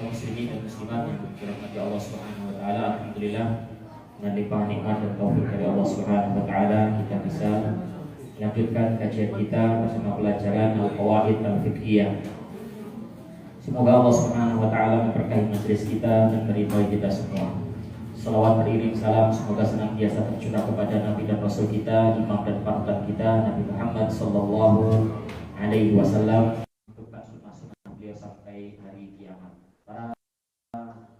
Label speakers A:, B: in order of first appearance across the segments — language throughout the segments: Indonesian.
A: kaum muslimin dan muslimat yang dirahmati Allah Subhanahu wa taala. Alhamdulillah, dengan limpah nikmat dan taufik dari Allah Subhanahu wa taala kita bisa melanjutkan kajian kita bersama pelajaran Al-Qawaid Al-Fiqhiyah. Semoga Allah Subhanahu wa taala memberkahi majelis kita dan meridhai kita semua. Salawat beriring salam semoga senantiasa tercurah kepada Nabi dan Rasul kita, imam dan panutan kita, Nabi Muhammad sallallahu alaihi wasallam, untukkan sunnah-sunnah beliau sampai hari kiamat. Para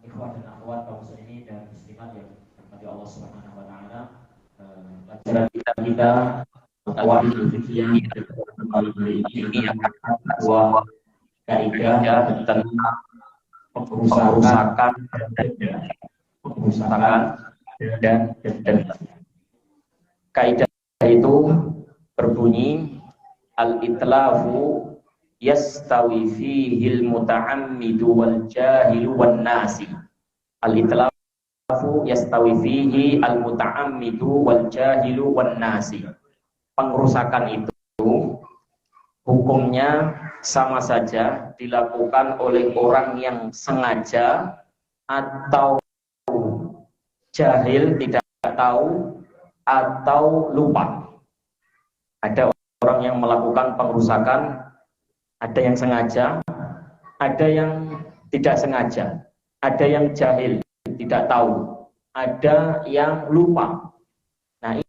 A: ikhwah dan akhwat kaum muslimin dan muslimat yang dirahmati Allah Subhanahu wa taala, pelajaran kita Qawaid Al-Fiqhiyah kembali hari ini yang akan dua kaidah tentang perusakan dan kaidah itu berbunyi al-itlafu yastawi fihi al-muta'ammidu wal jahilu wan nasi. Al-itlafu yastawi fihi al-muta'ammidu wal jahilu wan nasi. Pengerusakan itu hukumnya sama saja dilakukan oleh orang yang sengaja atau jahil, tidak tahu, atau lupa. Ada orang yang melakukan pengerusakan, ada yang sengaja, ada yang tidak sengaja, ada yang jahil, tidak tahu, ada yang lupa. Nah,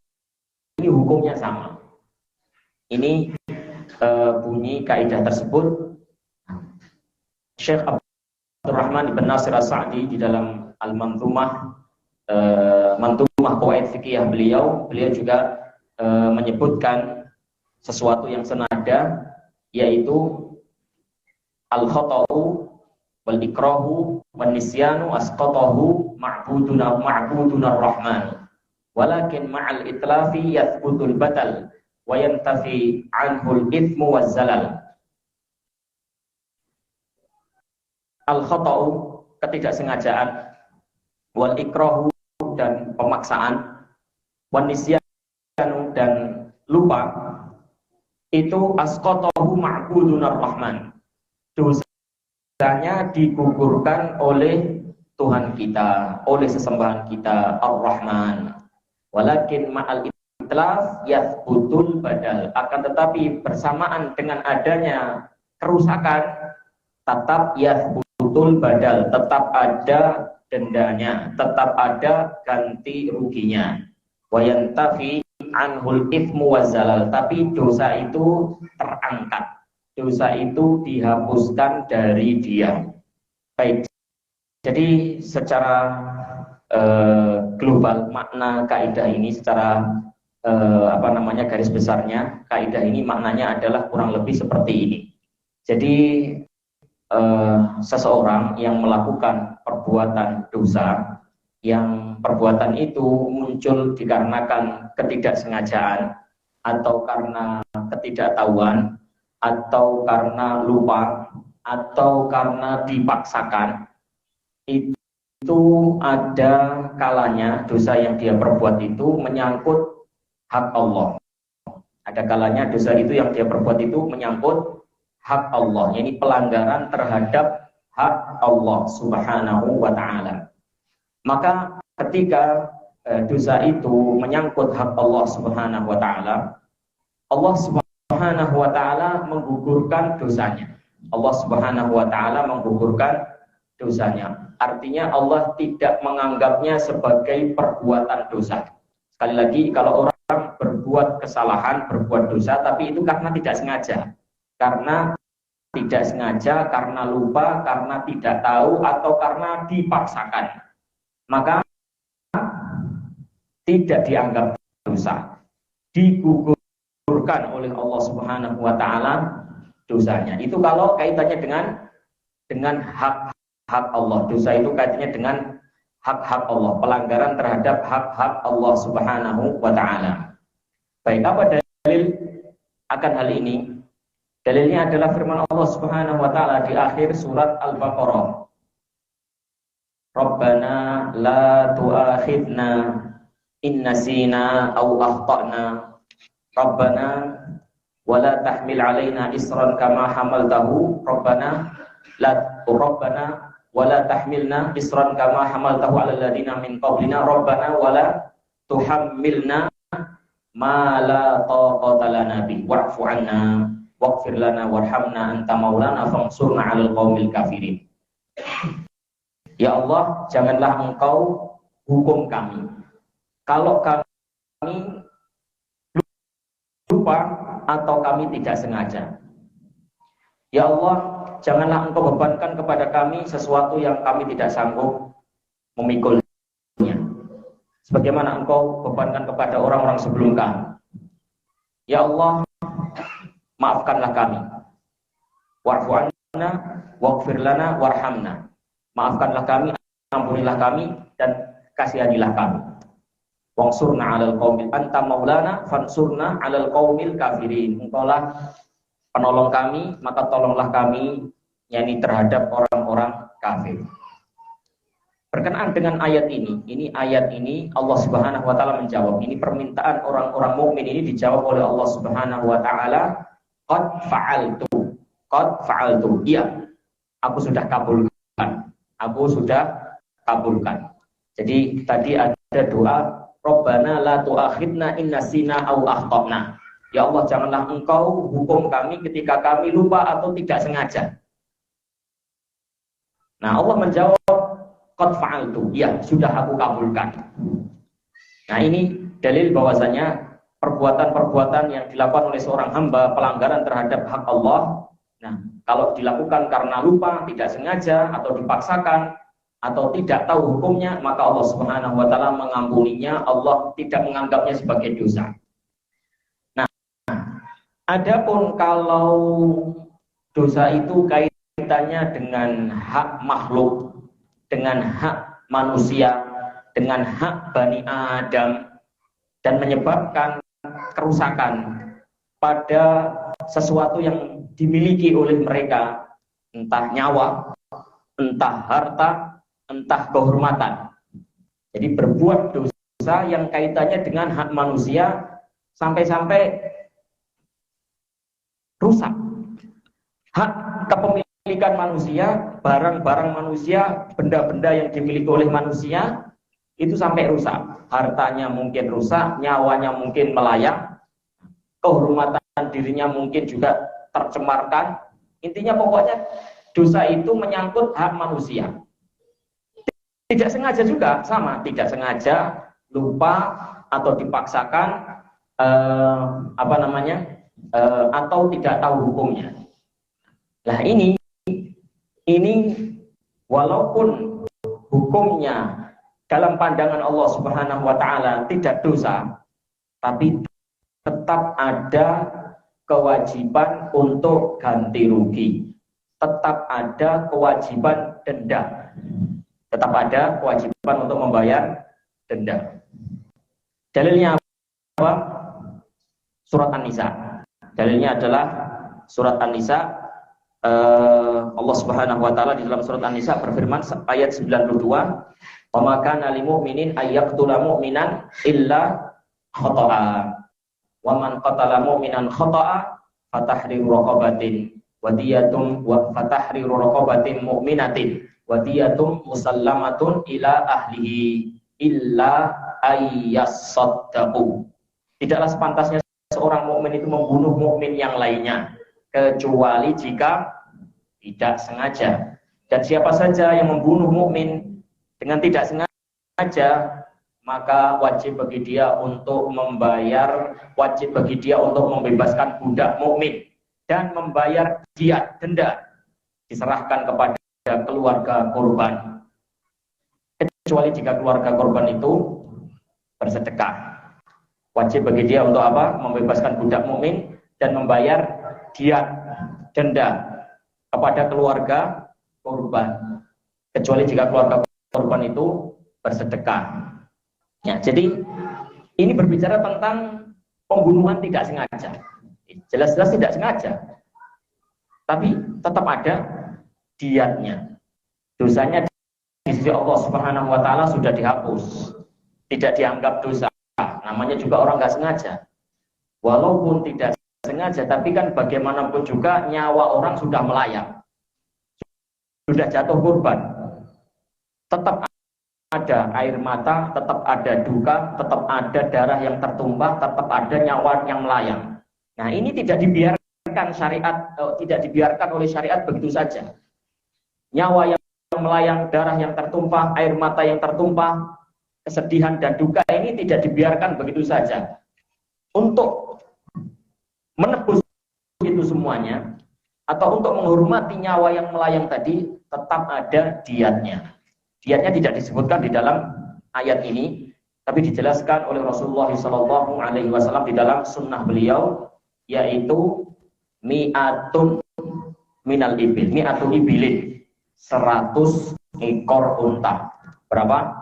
A: ini hukumnya sama. Ini bunyi kaidah tersebut. Syekh Abdul Rahman Ibn Nasir As-Sa'di di dalam Al-Manzumah Manzumah Qawaid Fiqhiyah beliau juga menyebutkan sesuatu yang senada, yaitu al-khata'u wal ikrahu wan nisyanu asqatahu ma'buduna ar-rahman walakin ma'al itlafi yathbutul batal wa yantafi anhul ithmu waz zalal. Al-khata'u ketidaksengajaan, wal ikrahu dan pemaksaan, wan nisyanu dan lupa, itu asqatahu ma'budun ar-rahman, dosanya digugurkan oleh Tuhan kita, oleh sesembahan kita ar-Rahman. Walakin ma'al itlaf yathbutul badal, akan tetapi bersamaan dengan adanya kerusakan tetap yathbutul badal, tetap ada dendanya, tetap ada ganti ruginya. Wa yantafi anhul ithmu wazalal, tapi dosa itu terangkat, dosa itu dihapuskan dari dia. Baik, jadi secara global makna kaidah ini, secara garis besarnya kaidah ini maknanya adalah kurang lebih seperti ini. Jadi seseorang yang melakukan perbuatan dosa, yang perbuatan itu muncul dikarenakan ketidaksengajaan, atau karena ketidaktahuan, atau karena lupa, atau karena dipaksakan, itu ada kalanya dosa yang dia perbuat itu menyangkut hak Allah. Ada kalanya dosa itu yang dia perbuat itu menyangkut hak Allah, yakni pelanggaran terhadap hak Allah Subhanahu wa ta'ala. Maka ketika dosa itu menyangkut hak Allah Subhanahu wa ta'ala, Allah Subhanahu wa ta'ala menggugurkan dosanya. Allah Subhanahu wa ta'ala menggugurkan dosanya. Artinya Allah tidak menganggapnya sebagai perbuatan dosa. Sekali lagi, kalau orang berbuat kesalahan, berbuat dosa, tapi itu karena tidak sengaja, karena tidak sengaja, karena lupa, karena tidak tahu, atau karena dipaksakan, maka tidak dianggap dosa, digugurkan oleh Allah Subhanahu wa ta'ala dosanya. Itu kalau kaitannya dengan hak Allah. Dosa itu kaitannya dengan hak-hak Allah, pelanggaran terhadap hak-hak Allah Subhanahu wa ta'ala. Baik, apa dalil akan hal ini? Dalilnya adalah firman Allah Subhanahu wa ta'ala di akhir surat Al-Baqarah. Rabbana la tu'akhidna in nasina aw akhtana. Rabbana wa la tahmil alaina isran kama hamaltahu. Rabbana wala tahmilna isran kama hamaltahu 'alal ladina min qablina rabbana wala tuhammilna ma la taqata lana bi wa'fu 'anna waghfir lana warhamna anta maulana fansurna 'alal qaumil kafirin. Ya Allah, janganlah Engkau hukum kami kalau kami lupa atau kami tidak sengaja. Ya Allah, janganlah Engkau bebankan kepada kami sesuatu yang kami tidak sanggup memikulnya, sebagaimana Engkau bebankan kepada orang-orang sebelum kami. Ya Allah, maafkanlah kami. Wa'fu 'anna waghfir lana warhamna. Maafkanlah kami, ampunilah kami, dan kasihanilah kami. Wansurna 'alal qaumil anta maulana fansurna 'alal qaumil kafirin. Engkaulah penolong kami, maka tolonglah kami, yakni terhadap orang-orang kafir. Berkenaan dengan ayat ini ayat ini Allah Subhanahu wa taala menjawab. Ini permintaan orang-orang mukmin ini dijawab oleh Allah Subhanahu wa taala, qad fa'altu. Qad fa'altu. Iya, aku sudah kabulkan. Aku sudah kabulkan. Jadi tadi ada doa, Rabbana la tu'akhidna in nasina aw akhtana. Ya Allah, janganlah Engkau hukum kami ketika kami lupa atau tidak sengaja. Nah, Allah menjawab, qad fa'altu. Ya, sudah aku kabulkan. Nah, ini dalil bahwasanya perbuatan-perbuatan yang dilakukan oleh seorang hamba, pelanggaran terhadap hak Allah. Nah, kalau dilakukan karena lupa, tidak sengaja, atau dipaksakan, atau tidak tahu hukumnya, maka Allah Subhanahu wa taala mengampuninya. Allah tidak menganggapnya sebagai dosa. Adapun kalau dosa itu kaitannya dengan hak makhluk, dengan hak manusia, dengan hak Bani Adam, dan menyebabkan kerusakan pada sesuatu yang dimiliki oleh mereka, entah nyawa, entah harta, entah kehormatan. Jadi berbuat dosa yang kaitannya dengan hak manusia sampai-sampai rusak hak kepemilikan manusia, barang-barang manusia, benda-benda yang dimiliki oleh manusia itu sampai rusak. Hartanya mungkin rusak, nyawanya mungkin melayang, kehormatan dirinya mungkin juga tercemarkan. Intinya pokoknya dosa itu menyangkut hak manusia. Tidak sengaja juga sama, tidak sengaja, lupa atau dipaksakan atau tidak tahu hukumnya. Nah, ini walaupun hukumnya dalam pandangan Allah Subhanahu wa taala tidak dosa, tapi tetap ada kewajiban untuk ganti rugi. Tetap ada kewajiban denda. Tetap ada kewajiban untuk membayar denda. Dalilnya apa? Surat An-Nisa. Dalilnya adalah surat An-Nisa. Allah Subhanahu wa taala di dalam surat An-Nisa berfirman ayat 92, "Wa ma kana lil mu'minin ay yaqtula mu'minan illa khata'a. Wa man qatala mu'minan khata'a fatahriru raqabatin wa diyatun wa fatahriru raqabatin mu'minatin wa diyatun musallamatun ila ahlihi illa ayyasaddaqu." Tidaklah sepantasnya seorang mukmin itu membunuh mukmin yang lainnya kecuali jika tidak sengaja. Dan siapa saja yang membunuh mukmin dengan tidak sengaja, maka wajib bagi dia untuk membebaskan budak mukmin dan membayar diat, denda, diserahkan kepada keluarga korban. Kecuali jika keluarga korban itu bersedekah. Wajib bagi dia untuk apa? Membebaskan budak mukmin dan membayar diat, denda kepada keluarga korban. Kecuali jika keluarga korban itu bersedekah. Ya, jadi ini berbicara tentang pembunuhan tidak sengaja. Jelas-jelas tidak sengaja. Tapi tetap ada diatnya. Dosanya di sisi Allah Subhanahu wa taala sudah dihapus. Tidak dianggap dosa. Namanya juga orang nggak sengaja. Walaupun tidak sengaja, tapi kan bagaimanapun juga nyawa orang sudah melayang, sudah jatuh korban. tetap ada air mata, tetap ada duka, tetap ada darah yang tertumpah, tetap ada nyawa yang melayang. Nah, ini tidak dibiarkan syariat, tidak dibiarkan oleh syariat begitu saja. Nyawa yang melayang, darah yang tertumpah, air mata yang tertumpah, kesedihan dan duka ini tidak dibiarkan begitu saja. Untuk menebus itu semuanya, atau untuk menghormati nyawa yang melayang tadi, tetap ada diatnya. Diatnya tidak disebutkan di dalam ayat ini, tapi dijelaskan oleh Rasulullah SAW di dalam sunnah beliau, yaitu mi'atun minal ibil, mi'atun ibilin, 100 ekor unta. Berapa?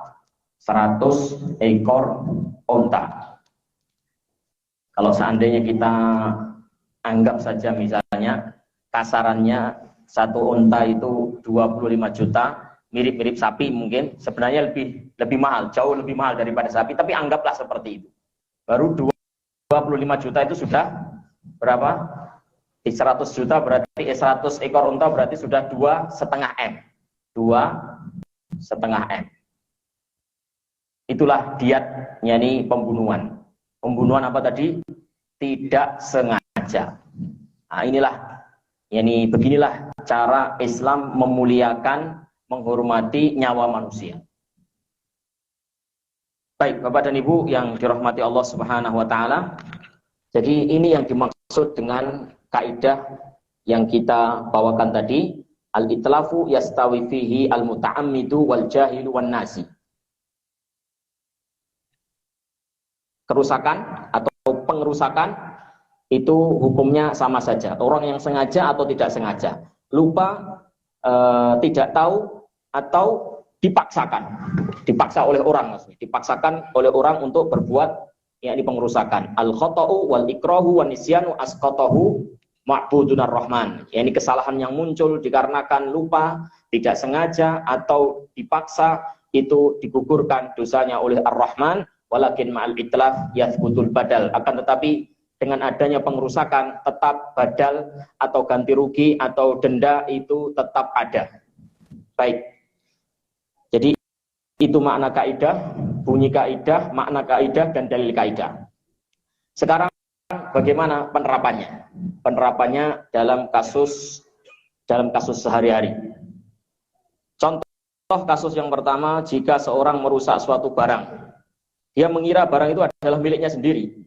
A: 100 ekor unta. Kalau seandainya kita anggap saja misalnya kasarannya satu unta itu 25 juta, mirip-mirip sapi mungkin, sebenarnya lebih mahal, jauh lebih mahal daripada sapi, tapi anggaplah seperti itu. Baru 25 juta itu sudah berapa? 100 juta berarti 100 ekor unta berarti sudah 2,5 M. 2,5 M. Itulah diatnya, ini pembunuhan. Pembunuhan apa tadi? Tidak sengaja. Nah, inilah, yani beginilah cara Islam memuliakan, menghormati nyawa manusia. Baik, Bapak dan Ibu yang dirahmati Allah Subhanahu wa taala. Jadi ini yang dimaksud dengan kaidah yang kita bawakan tadi, al-itlafu yastawi fihi al-muta'ammidu wal jahilu wan nasi. Kerusakan atau pengerusakan itu hukumnya sama saja. Orang yang sengaja atau tidak sengaja, lupa, tidak tahu, atau dipaksa oleh orang, maksudnya dipaksakan oleh orang untuk berbuat yakni pengerusakan. Al khata'u wal ikrahu wan nisyanu asqatahu ma'budunar rahman. Yakni kesalahan yang muncul dikarenakan lupa, tidak sengaja atau dipaksa, itu digugurkan dosanya oleh Ar-Rahman. Walakin ma'al itlaf yathbutul badal. Akan tetapi dengan adanya pengerusakan, tetap badal atau ganti rugi atau denda itu tetap ada. Baik. Jadi itu makna kaidah, bunyi kaidah, makna kaidah, dan dalil kaidah. Sekarang bagaimana penerapannya? Penerapannya dalam kasus sehari-hari. Contoh kasus yang pertama, jika seorang merusak suatu barang. Dia mengira barang itu adalah miliknya sendiri.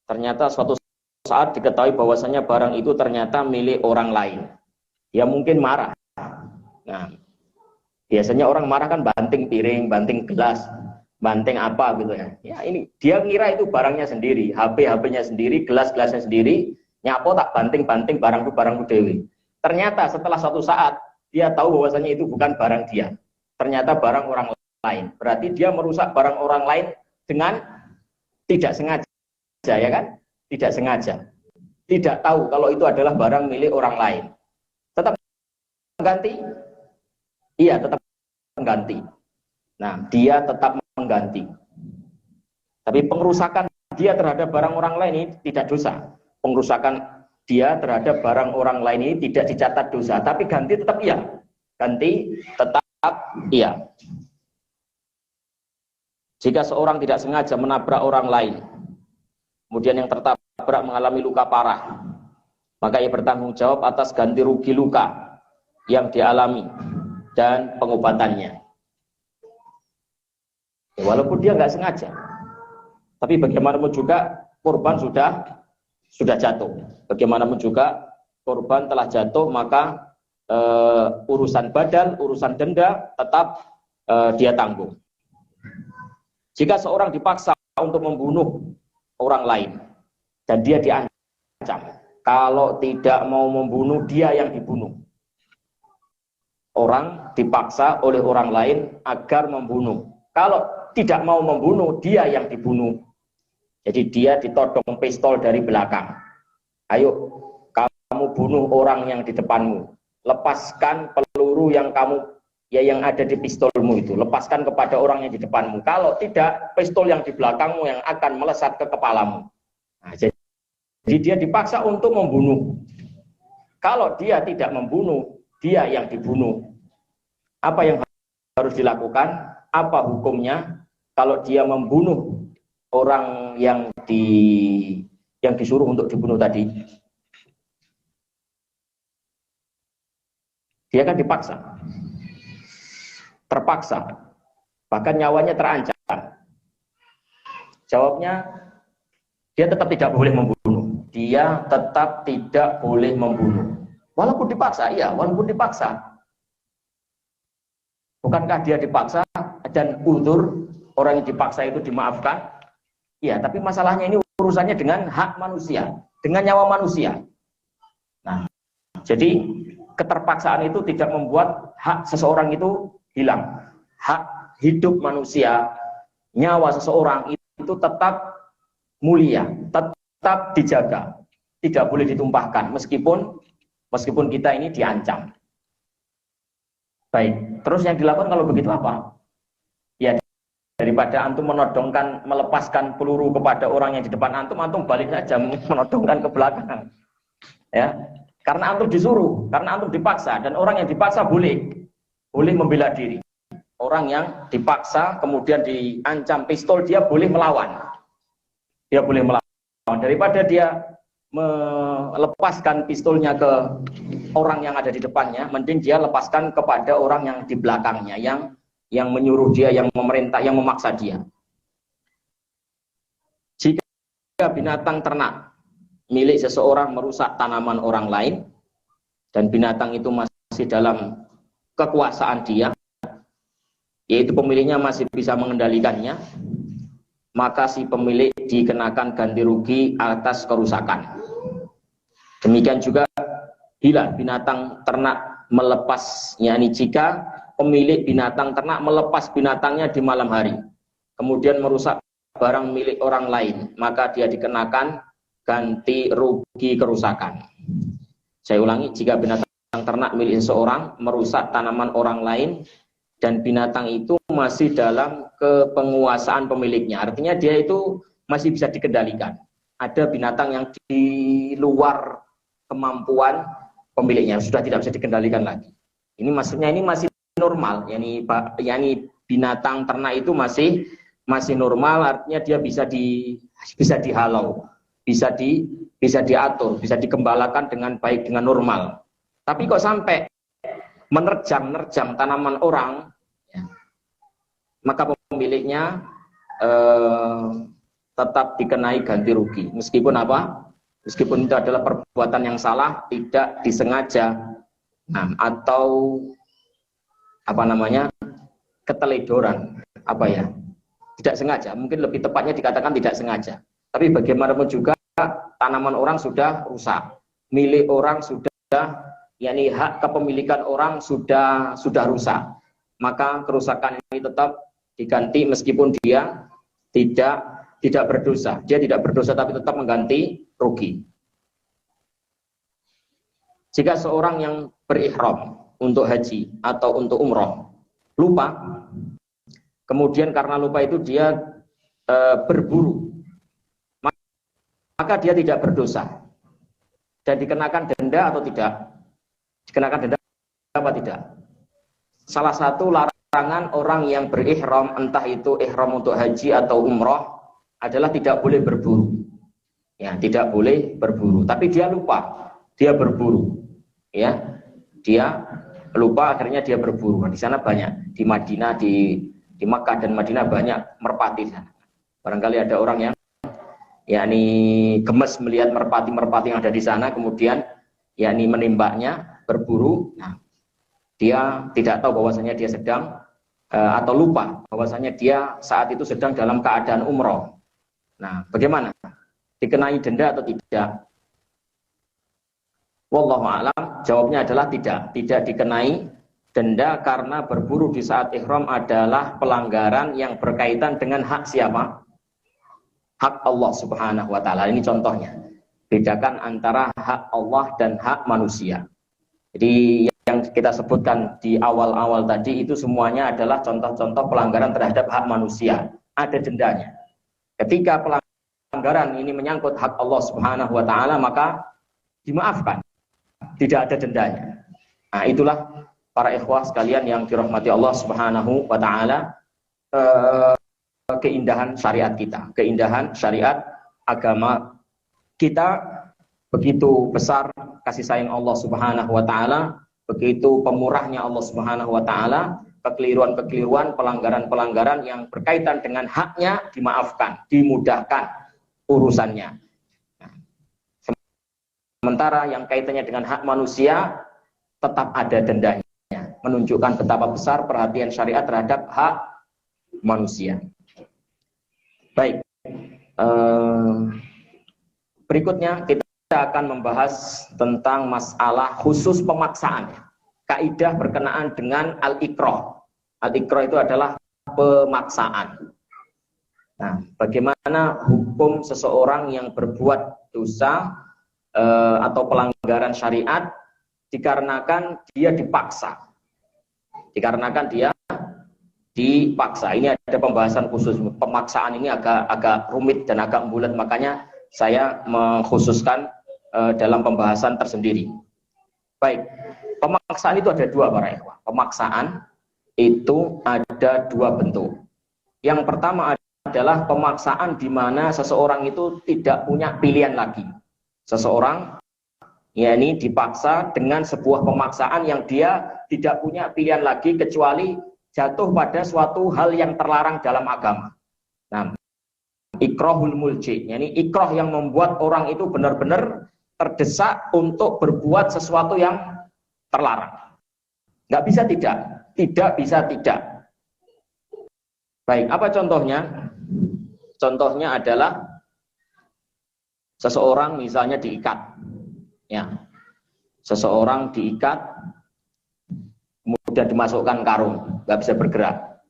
A: Ternyata suatu saat diketahui bahwasanya barang itu ternyata milik orang lain. Dia mungkin marah. Nah, biasanya orang marah kan banting piring, banting gelas, banting apa gitu ya. Ya ini dia ngira itu barangnya sendiri, HP-nya sendiri, gelas-gelasnya sendiri, nyapo tak banting-banting barangku dewi. Ternyata setelah suatu saat dia tahu bahwasanya itu bukan barang dia. Ternyata barang orang lain. Berarti dia merusak barang orang lain dengan tidak sengaja, ya kan? Tidak sengaja. Tidak tahu kalau itu adalah barang milik orang lain. Tetap mengganti? Iya, tetap mengganti. Nah, dia tetap mengganti. Tapi pengerusakan dia terhadap barang orang lain ini tidak dosa. Pengerusakan dia terhadap barang orang lain ini tidak dicatat dosa. Tapi ganti tetap iya. Ganti tetap iya. Jika seorang tidak sengaja menabrak orang lain, kemudian yang tertabrak mengalami luka parah, maka ia bertanggung jawab atas ganti rugi luka yang dialami dan pengobatannya. Ya, walaupun dia nggak sengaja, tapi bagaimanapun juga korban sudah jatuh. Bagaimanapun juga korban telah jatuh, maka urusan badal, urusan denda tetap dia tanggung. Jika seorang dipaksa untuk membunuh orang lain dan dia diancam, kalau tidak mau membunuh dia yang dibunuh. Orang dipaksa oleh orang lain agar membunuh. Kalau tidak mau membunuh, dia yang dibunuh. Jadi dia ditodong pistol dari belakang. Ayo, kamu bunuh orang yang di depanmu. Lepaskan peluru yang yang ada di pistolmu itu. Lepaskan kepada orang yang di depanmu. Kalau tidak, pistol yang di belakangmu yang akan melesat ke kepalamu. Nah, jadi dia dipaksa untuk membunuh. Kalau dia tidak membunuh, dia yang dibunuh. Apa yang harus dilakukan, apa hukumnya kalau dia membunuh orang yang disuruh untuk dibunuh tadi. Dia kan dipaksa, terpaksa, bahkan nyawanya terancam. Jawabnya, dia tetap tidak boleh membunuh. Dia tetap tidak boleh membunuh. Walaupun dipaksa, iya, walaupun dipaksa. Bukankah dia dipaksa dan uzur orang yang dipaksa itu dimaafkan? Iya, tapi masalahnya ini urusannya dengan hak manusia, dengan nyawa manusia. Nah, jadi keterpaksaan itu tidak membuat hak seseorang itu hilang. Hak hidup manusia, nyawa seseorang itu tetap mulia, tetap dijaga, tidak boleh ditumpahkan meskipun kita ini diancam. Baik, terus yang dilakukan kalau begitu apa? Ya, daripada antum menodongkan, melepaskan peluru kepada orang yang di depan antum, antum balik saja menodongkan ke belakang. Ya, karena antum disuruh, karena antum dipaksa, dan orang yang dipaksa boleh membela diri. Orang yang dipaksa kemudian diancam pistol, dia boleh melawan. Dia boleh melawan. Daripada dia melepaskan pistolnya ke orang yang ada di depannya, mending dia lepaskan kepada orang yang di belakangnya, yang menyuruh dia, yang memerintah, yang memaksa dia. Jika binatang ternak milik seseorang merusak tanaman orang lain, dan binatang itu masih dalam kekuasaan dia, yaitu pemiliknya masih bisa mengendalikannya, maka si pemilik dikenakan ganti rugi atas kerusakan. Demikian juga bila binatang ternak melepas, yakni jika pemilik binatang ternak melepas binatangnya di malam hari, kemudian merusak barang milik orang lain, maka dia dikenakan ganti rugi kerusakan. Saya ulangi, jika binatang ternak milik seseorang merusak tanaman orang lain dan binatang itu masih dalam kepenguasaan pemiliknya, artinya dia itu masih bisa dikendalikan. Ada binatang yang di luar kemampuan pemiliknya, sudah tidak bisa dikendalikan lagi. Ini maksudnya ini masih normal, yakni binatang ternak itu masih normal, artinya dia bisa dihalau, bisa diatur, bisa digembalakan dengan baik, dengan normal. Tapi kok sampai menerjang tanaman orang, ya, maka pemiliknya tetap dikenai ganti rugi. Meskipun apa? Meskipun itu adalah perbuatan yang salah, tidak disengaja, atau apa namanya, keteledoran, tidak sengaja. Mungkin lebih tepatnya dikatakan tidak sengaja. Tapi bagaimanapun juga tanaman orang sudah rusak, milik orang sudah, yakni hak kepemilikan orang sudah rusak. Maka kerusakan ini tetap diganti meskipun dia tidak berdosa. Dia tidak berdosa tapi tetap mengganti rugi. Jika seorang yang berihram untuk haji atau untuk umroh lupa, kemudian karena lupa itu dia berburu, maka dia tidak berdosa dan dikenakan denda atau tidak? Dikenakan denda apa tidak? Salah satu larangan orang yang berihram, entah itu ihram untuk haji atau umroh, adalah tidak boleh berburu. Ya, tidak boleh berburu. Tapi dia lupa, dia berburu. Ya, dia lupa, akhirnya dia berburu. Di sana banyak, di Madinah, di Makkah dan Madinah banyak merpati di sana. Barangkali ada orang yang yakni gemes melihat merpati-merpati yang ada di sana, kemudian yakni menembaknya, berburu. Nah, dia tidak tahu bahwasanya dia sedang atau lupa bahwasanya dia saat itu sedang dalam keadaan umroh. Nah, bagaimana? Dikenai denda atau tidak? Wallahu a'lam, jawabnya adalah tidak dikenai denda karena berburu di saat ihram adalah pelanggaran yang berkaitan dengan hak siapa? Hak Allah Subhanahu wa taala. Ini contohnya. Bedakan antara hak Allah dan hak manusia. Jadi yang kita sebutkan di awal-awal tadi itu semuanya adalah contoh-contoh pelanggaran terhadap hak manusia. Ada dendanya. Ketika pelanggaran ini menyangkut hak Allah Subhanahu wa taala, maka dimaafkan. Tidak ada dendanya. Nah, itulah para ikhwah sekalian yang dirahmati Allah Subhanahu wa taala, keindahan syariat kita, keindahan syariat agama kita begitu besar kasih sayang Allah Subhanahu wa taala, begitu pemurahnya Allah Subhanahu wa taala, kekeliruan-kekeliruan, pelanggaran-pelanggaran yang berkaitan dengan haknya dimaafkan, dimudahkan urusannya. Sementara yang kaitannya dengan hak manusia tetap ada dendanya, menunjukkan betapa besar perhatian syariat terhadap hak manusia. Baik, berikutnya kita akan membahas tentang masalah khusus pemaksaan. Kaidah berkenaan dengan al-ikrah. Al-ikrah itu adalah pemaksaan. Nah, bagaimana hukum seseorang yang berbuat dosa atau pelanggaran syariat dikarenakan dia dipaksa. Dikarenakan dia dipaksa. Ini ada pembahasan khusus. Pemaksaan ini agak rumit dan agak bulat, makanya saya mengkhususkan dalam pembahasan tersendiri. Baik, pemaksaan itu ada dua para ikhwah. Pemaksaan itu ada dua bentuk. Yang pertama adalah pemaksaan di mana seseorang itu tidak punya pilihan lagi. Seseorang yakni dipaksa dengan sebuah pemaksaan yang dia tidak punya pilihan lagi kecuali jatuh pada suatu hal yang terlarang dalam agama. Nah, ikrahul mulji, yakni ikrah yang membuat orang itu benar-benar terdesak untuk berbuat sesuatu yang terlarang. Nggak bisa tidak, tidak bisa tidak. Baik, apa contohnya? Contohnya adalah seseorang misalnya diikat, ya, seseorang diikat, kemudian dimasukkan karung, nggak bisa bergerak,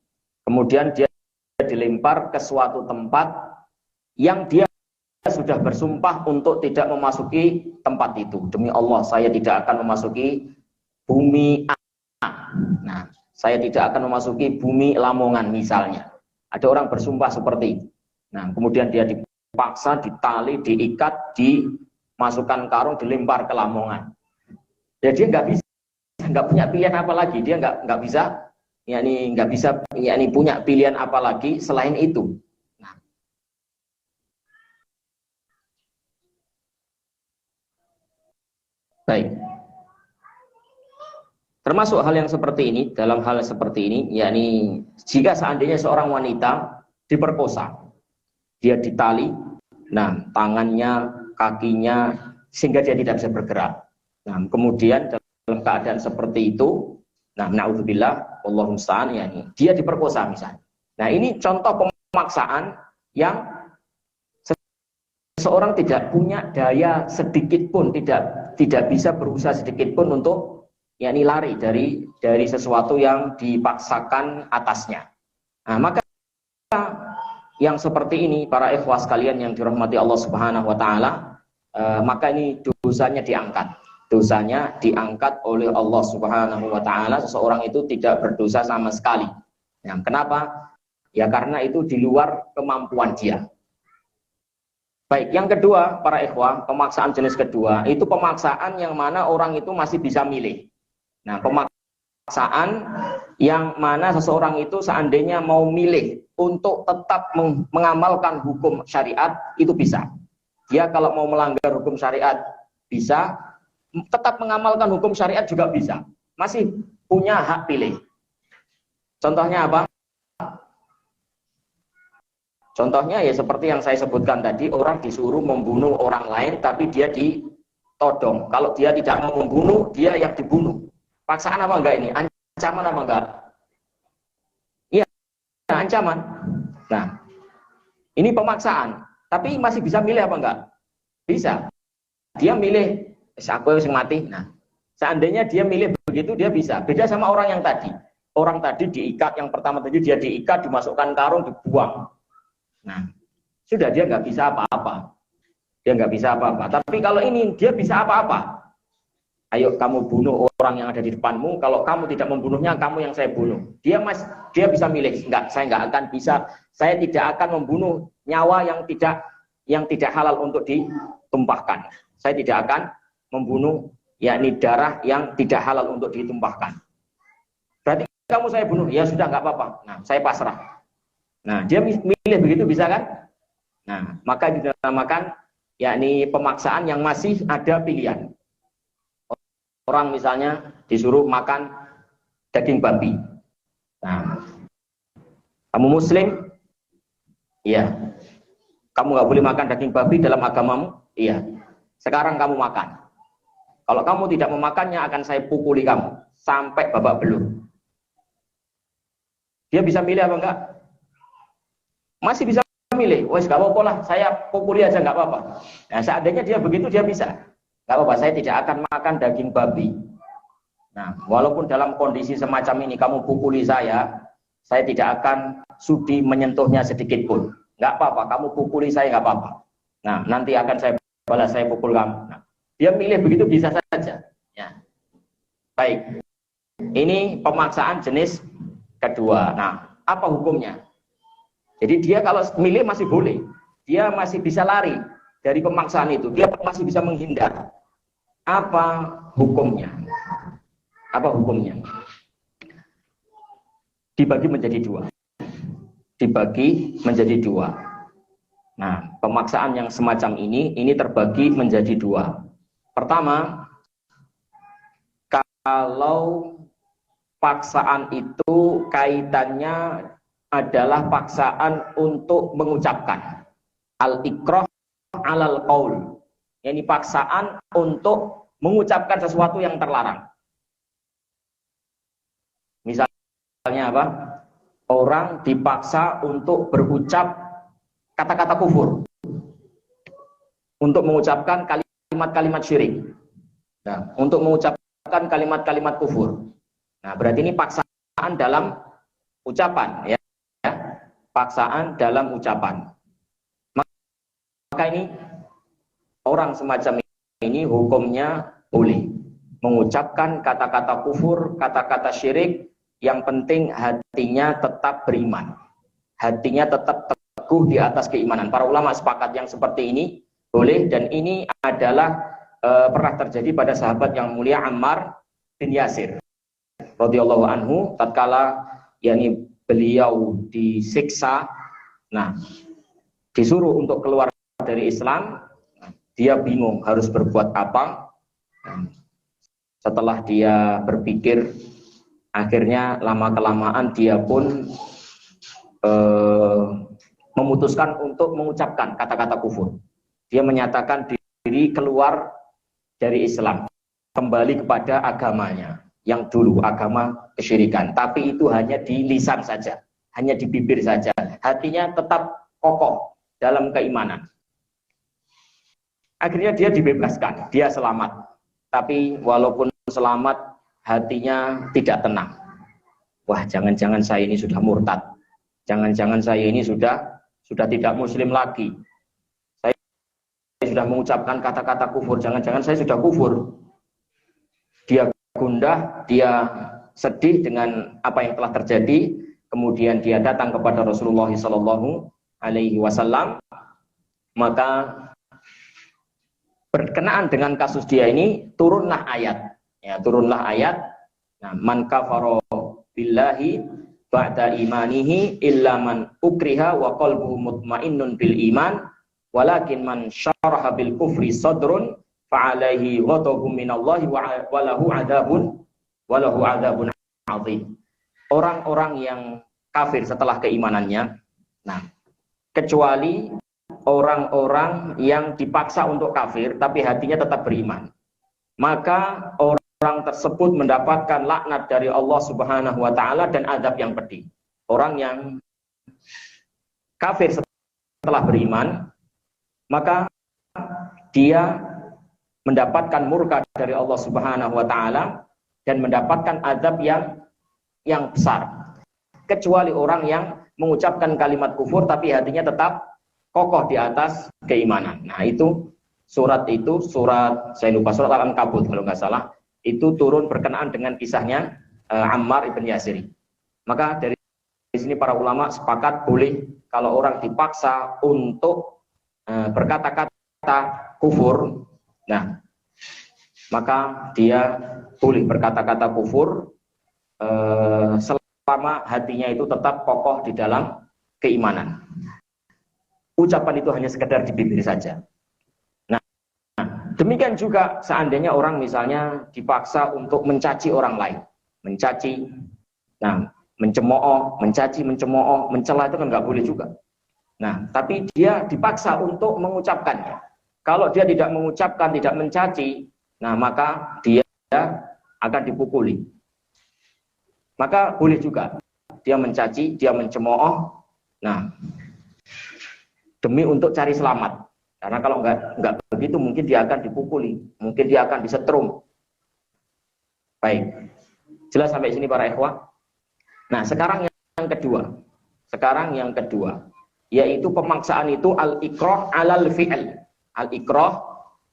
A: kemudian dia dilempar ke suatu tempat yang dia sudah bersumpah untuk tidak memasuki tempat itu. Demi Allah, saya tidak akan memasuki bumi A. Nah, saya tidak akan memasuki bumi Lamongan misalnya. Ada orang bersumpah seperti itu. Nah, kemudian dia dipaksa, ditali, diikat, dimasukkan karung, dilempar ke Lamongan. Ya, dia nggak bisa, nggak punya pilihan apa lagi. Dia nggak bisa, yakni nggak bisa, yakni punya pilihan apa lagi selain itu. Nah, baik. Termasuk hal yang seperti ini, dalam hal seperti ini, yakni jika seandainya seorang wanita diperkosa, dia ditali, nah tangannya, kakinya, sehingga dia tidak bisa bergerak. Nah, kemudian dalam keadaan seperti itu, nah, naudzubillah, Allahumma musta'an, yakni dia diperkosa misalnya. Nah, ini contoh pemaksaan yang seseorang tidak punya daya sedikit pun, tidak bisa berusaha sedikit pun untuk yakni lari dari sesuatu yang dipaksakan atasnya. Nah, maka yang seperti ini para ikhwah sekalian yang dirahmati Allah Subhanahu wa taala, maka ini dosanya diangkat. Dosanya diangkat oleh Allah Subhanahu wa taala, seseorang itu tidak berdosa sama sekali. Nah, kenapa? Ya karena itu di luar kemampuan dia. Baik, yang kedua para ikhwah, pemaksaan jenis kedua itu pemaksaan yang mana orang itu masih bisa milih. Nah, pemaksaan yang mana seseorang itu seandainya mau milih untuk tetap mengamalkan hukum syariat itu bisa. Dia kalau mau melanggar hukum syariat bisa, tetap mengamalkan hukum syariat juga bisa. Masih punya hak pilih. Contohnya apa? Contohnya ya seperti yang saya sebutkan tadi, orang disuruh membunuh orang lain tapi dia ditodong. Kalau dia tidak mau membunuh, dia yang dibunuh. Paksaan apa enggak ini? Ancaman apa enggak? Iya, ancaman. Nah, ini pemaksaan. Tapi masih bisa milih apa enggak? Bisa. Dia milih, aku yang mati. Nah, seandainya dia milih begitu, dia bisa. Beda sama orang yang tadi. Orang tadi diikat, yang pertama tadi dia diikat, dimasukkan karung, dibuang. Nah, sudah dia nggak bisa apa-apa. Dia nggak bisa apa-apa. Tapi kalau ini, dia bisa apa-apa. Ayo kamu bunuh orang yang ada di depanmu. Kalau kamu tidak membunuhnya, kamu yang saya bunuh. Dia bisa milih. Enggak, saya nggak akan bisa. Saya tidak akan membunuh nyawa yang tidak halal untuk ditumpahkan. Saya tidak akan membunuh yakni darah yang tidak halal untuk ditumpahkan. kamu saya bunuh. Ya sudah, nggak apa-apa. Nah, saya pasrah. Nah, dia milih begitu, bisa kan? Nah, maka dinamakan yakni pemaksaan yang masih ada pilihan. Orang misalnya disuruh makan daging babi. Nah, kamu muslim? Iya. Kamu nggak boleh makan daging babi dalam agamamu? Iya. Sekarang kamu makan. Kalau kamu tidak memakannya, akan saya pukuli kamu sampai babak belur. Dia bisa milih apa enggak? Masih bisa milih. Wes nggak apa-apa lah, saya pukuli aja nggak apa-apa. Nah, seandainya dia begitu, dia bisa. Nggak apa-apa, saya tidak akan makan daging babi. Nah, walaupun dalam kondisi semacam ini kamu pukuli saya tidak akan sudi menyentuhnya sedikit pun. Nggak apa-apa, kamu pukuli saya nggak apa-apa. Nah, nanti akan saya balas, saya pukul kamu. Nah, dia milih begitu, bisa saja. Ya. Baik. Ini pemaksaan jenis kedua. Nah, apa hukumnya? Jadi dia kalau milih masih boleh. Dia masih bisa lari dari pemaksaan itu. Dia masih bisa menghindar. Apa hukumnya? Apa hukumnya? Dibagi menjadi dua. Dibagi menjadi dua. Nah, pemaksaan yang semacam ini terbagi menjadi dua. Pertama, kalau paksaan itu kaitannya adalah paksaan untuk mengucapkan al-ikrah alal qaul. Ini paksaan untuk mengucapkan sesuatu yang terlarang. Misalnya apa? Orang dipaksa untuk berucap kata-kata kufur, untuk mengucapkan kalimat-kalimat syirik. Nah, untuk mengucapkan kalimat-kalimat kufur. Nah, berarti ini paksaan dalam ucapan, ya. Paksaan dalam ucapan. Maka ini orang semacam ini hukumnya boleh mengucapkan kata-kata kufur, kata-kata syirik, yang penting hatinya tetap beriman. Hatinya tetap teguh di atas keimanan. Para ulama sepakat yang seperti ini boleh, dan ini adalah pernah terjadi pada sahabat yang mulia Ammar bin Yasir radhiyallahu anhu, tatkala yakni beliau disiksa, nah disuruh untuk keluar dari Islam, dia bingung harus berbuat apa. Setelah dia berpikir, akhirnya lama-kelamaan dia pun memutuskan untuk mengucapkan kata-kata kufur. Dia menyatakan diri keluar dari Islam, kembali kepada agamanya yang dulu, agama kesyirikan. Tapi itu hanya di lisan saja, hanya di bibir saja. Hatinya tetap kokoh dalam keimanan. Akhirnya dia dibebaskan, dia selamat. Tapi walaupun selamat, hatinya tidak tenang. Wah, jangan-jangan saya ini sudah murtad. Jangan-jangan saya ini sudah tidak muslim lagi. Saya sudah mengucapkan kata-kata kufur. Jangan-jangan saya sudah kufur. Dia gundah, dia sedih dengan apa yang telah terjadi. Kemudian dia datang kepada Rasulullah SAW. Maka berkenaan dengan kasus dia ini, turunlah ayat. Ya, turunlah ayat. Nah, man kafara billahi ba'da imanihi illa man ukriha wa qalbuhu mutmainnun bil iman walakin man syaraha bil kufri sadrun fa alaihi ghadabun minallahi wa lahu adzabun azim. Orang-orang yang kafir setelah keimanannya, nah, kecuali orang-orang yang dipaksa untuk kafir tapi hatinya tetap beriman, maka orang tersebut mendapatkan laknat dari Allah Subhanahu wa taala dan azab yang pedih. Orang yang kafir setelah beriman, maka dia mendapatkan murka dari Allah Subhanahu wa taala dan mendapatkan azab yang besar. Kecuali orang yang mengucapkan kalimat kufur tapi hatinya tetap kokoh di atas keimanan. Nah, surat saya lupa, surat Al-Ankabut kalau nggak salah, itu turun berkenaan dengan kisahnya Ammar ibn Yasir. Maka dari sini para ulama sepakat boleh kalau orang dipaksa untuk berkata-kata kufur, nah maka dia boleh berkata-kata kufur selama hatinya itu tetap kokoh di dalam keimanan. Ucapan itu hanya sekedar di bibir saja. Nah, demikian juga seandainya orang misalnya dipaksa untuk mencaci orang lain, mencaci, nah, mencemooh, mencaci, mencemooh, mencela itu kan nggak boleh juga. Nah, tapi dia dipaksa untuk mengucapkannya. Kalau dia tidak mengucapkan, tidak mencaci, nah maka dia akan dipukuli. Maka boleh juga dia mencaci, dia mencemooh, nah demi untuk cari selamat. Karena kalau nggak begitu mungkin dia akan dipukuli, mungkin dia akan disetrum. Baik, jelas sampai sini para ikhwah. Nah sekarang yang kedua, yaitu pemaksaan itu al-ikrah alal fi'il. Al-ikrah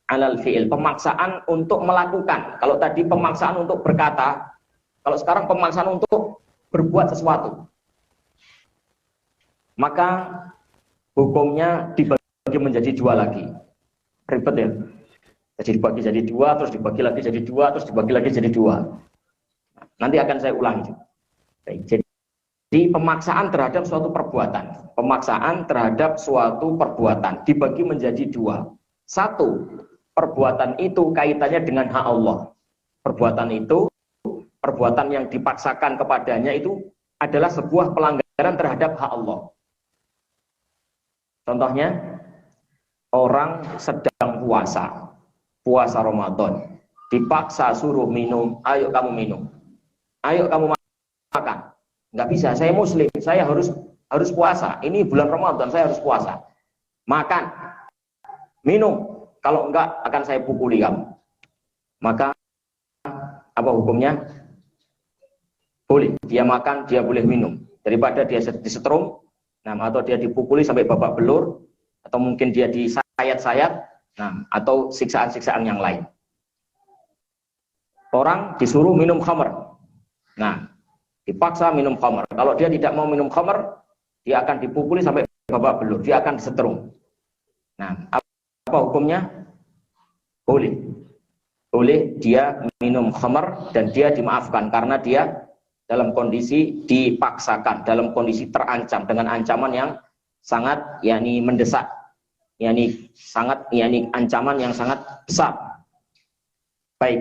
A: alal fi'il, pemaksaan untuk melakukan. Kalau tadi pemaksaan untuk berkata, kalau sekarang pemaksaan untuk berbuat sesuatu. Maka hukumnya dibagi menjadi dua lagi. Ribet ya. Jadi dibagi jadi dua, terus dibagi lagi jadi dua, terus dibagi lagi jadi dua. Nanti akan saya ulangi. Baik, jadi pemaksaan terhadap suatu perbuatan. Pemaksaan terhadap suatu perbuatan dibagi menjadi dua. Satu, perbuatan itu kaitannya dengan hak Allah. Perbuatan itu, perbuatan yang dipaksakan kepadanya itu adalah sebuah pelanggaran terhadap hak Allah. Contohnya, orang sedang puasa Ramadan, dipaksa suruh minum, ayo kamu minum, ayo kamu makan. Nggak bisa, saya muslim, saya harus puasa. Ini bulan Ramadan, saya harus puasa. Makan, minum, kalau enggak akan saya pukuli kamu. Maka apa hukumnya? Boleh, dia makan, dia boleh minum. Daripada dia disetrum, nah, atau dia dipukuli sampai babak belur, atau mungkin dia disayat-sayat, nah, atau siksaan-siksaan yang lain. Orang disuruh minum khamr, nah, dipaksa minum khamr. Kalau dia tidak mau minum khamr, dia akan dipukuli sampai babak belur, dia akan disetrum. Nah, apa hukumnya? Boleh dia minum khamr dan dia dimaafkan karena dia dalam kondisi dipaksakan, dalam kondisi terancam dengan ancaman yang sangat mendesak, ancaman yang sangat besar. Baik.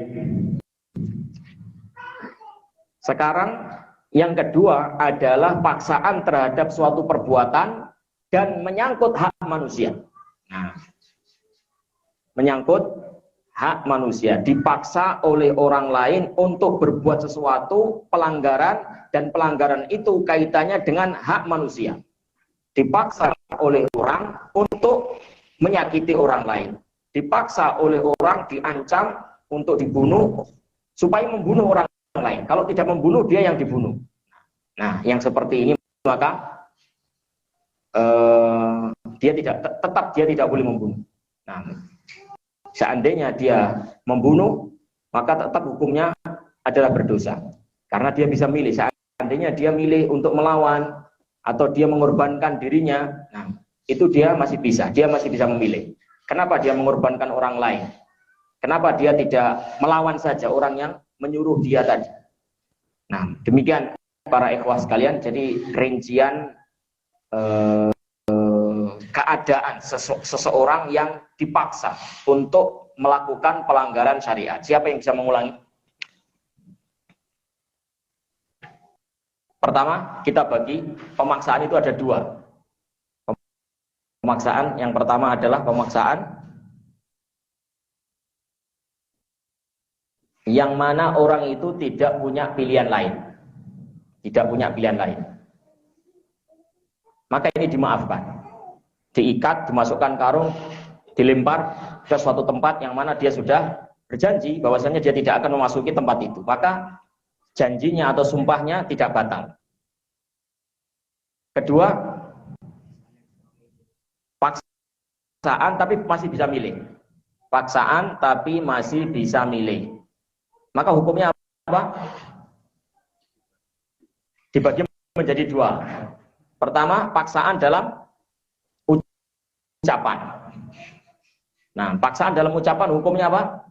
A: Sekarang yang kedua adalah paksaan terhadap suatu perbuatan dan menyangkut hak manusia. Nah, menyangkut hak manusia, dipaksa oleh orang lain untuk berbuat sesuatu pelanggaran, dan pelanggaran itu kaitannya dengan hak manusia. Dipaksa oleh orang untuk menyakiti orang lain, dipaksa oleh orang diancam untuk dibunuh supaya membunuh orang lain. Kalau tidak membunuh, dia yang dibunuh. Nah, yang seperti ini maka dia tidak boleh membunuh. Nah, seandainya dia membunuh, maka tetap hukumnya adalah berdosa. Karena dia bisa milih. Seandainya dia milih untuk melawan atau dia mengorbankan dirinya, nah, itu dia masih bisa memilih. Kenapa dia mengorbankan orang lain? Kenapa dia tidak melawan saja orang yang menyuruh dia tadi? Nah, demikian para ikhwah sekalian, jadi rincian keadaan seseorang yang dipaksa untuk melakukan pelanggaran syariat. Siapa yang bisa mengulangi? Pertama, kita bagi pemaksaan itu ada dua. Pemaksaan yang pertama adalah pemaksaan yang mana orang itu tidak punya pilihan lain. Maka ini dimaafkan. Diikat, dimasukkan karung, dilempar ke suatu tempat yang mana dia sudah berjanji bahwasanya dia tidak akan memasuki tempat itu. Maka janjinya atau sumpahnya tidak batal. Kedua, paksaan tapi masih bisa milih. Paksaan tapi masih bisa milih. Maka hukumnya apa? Dibagi menjadi dua. Pertama, paksaan dalam ucapan. Nah, paksaan dalam ucapan hukumnya apa?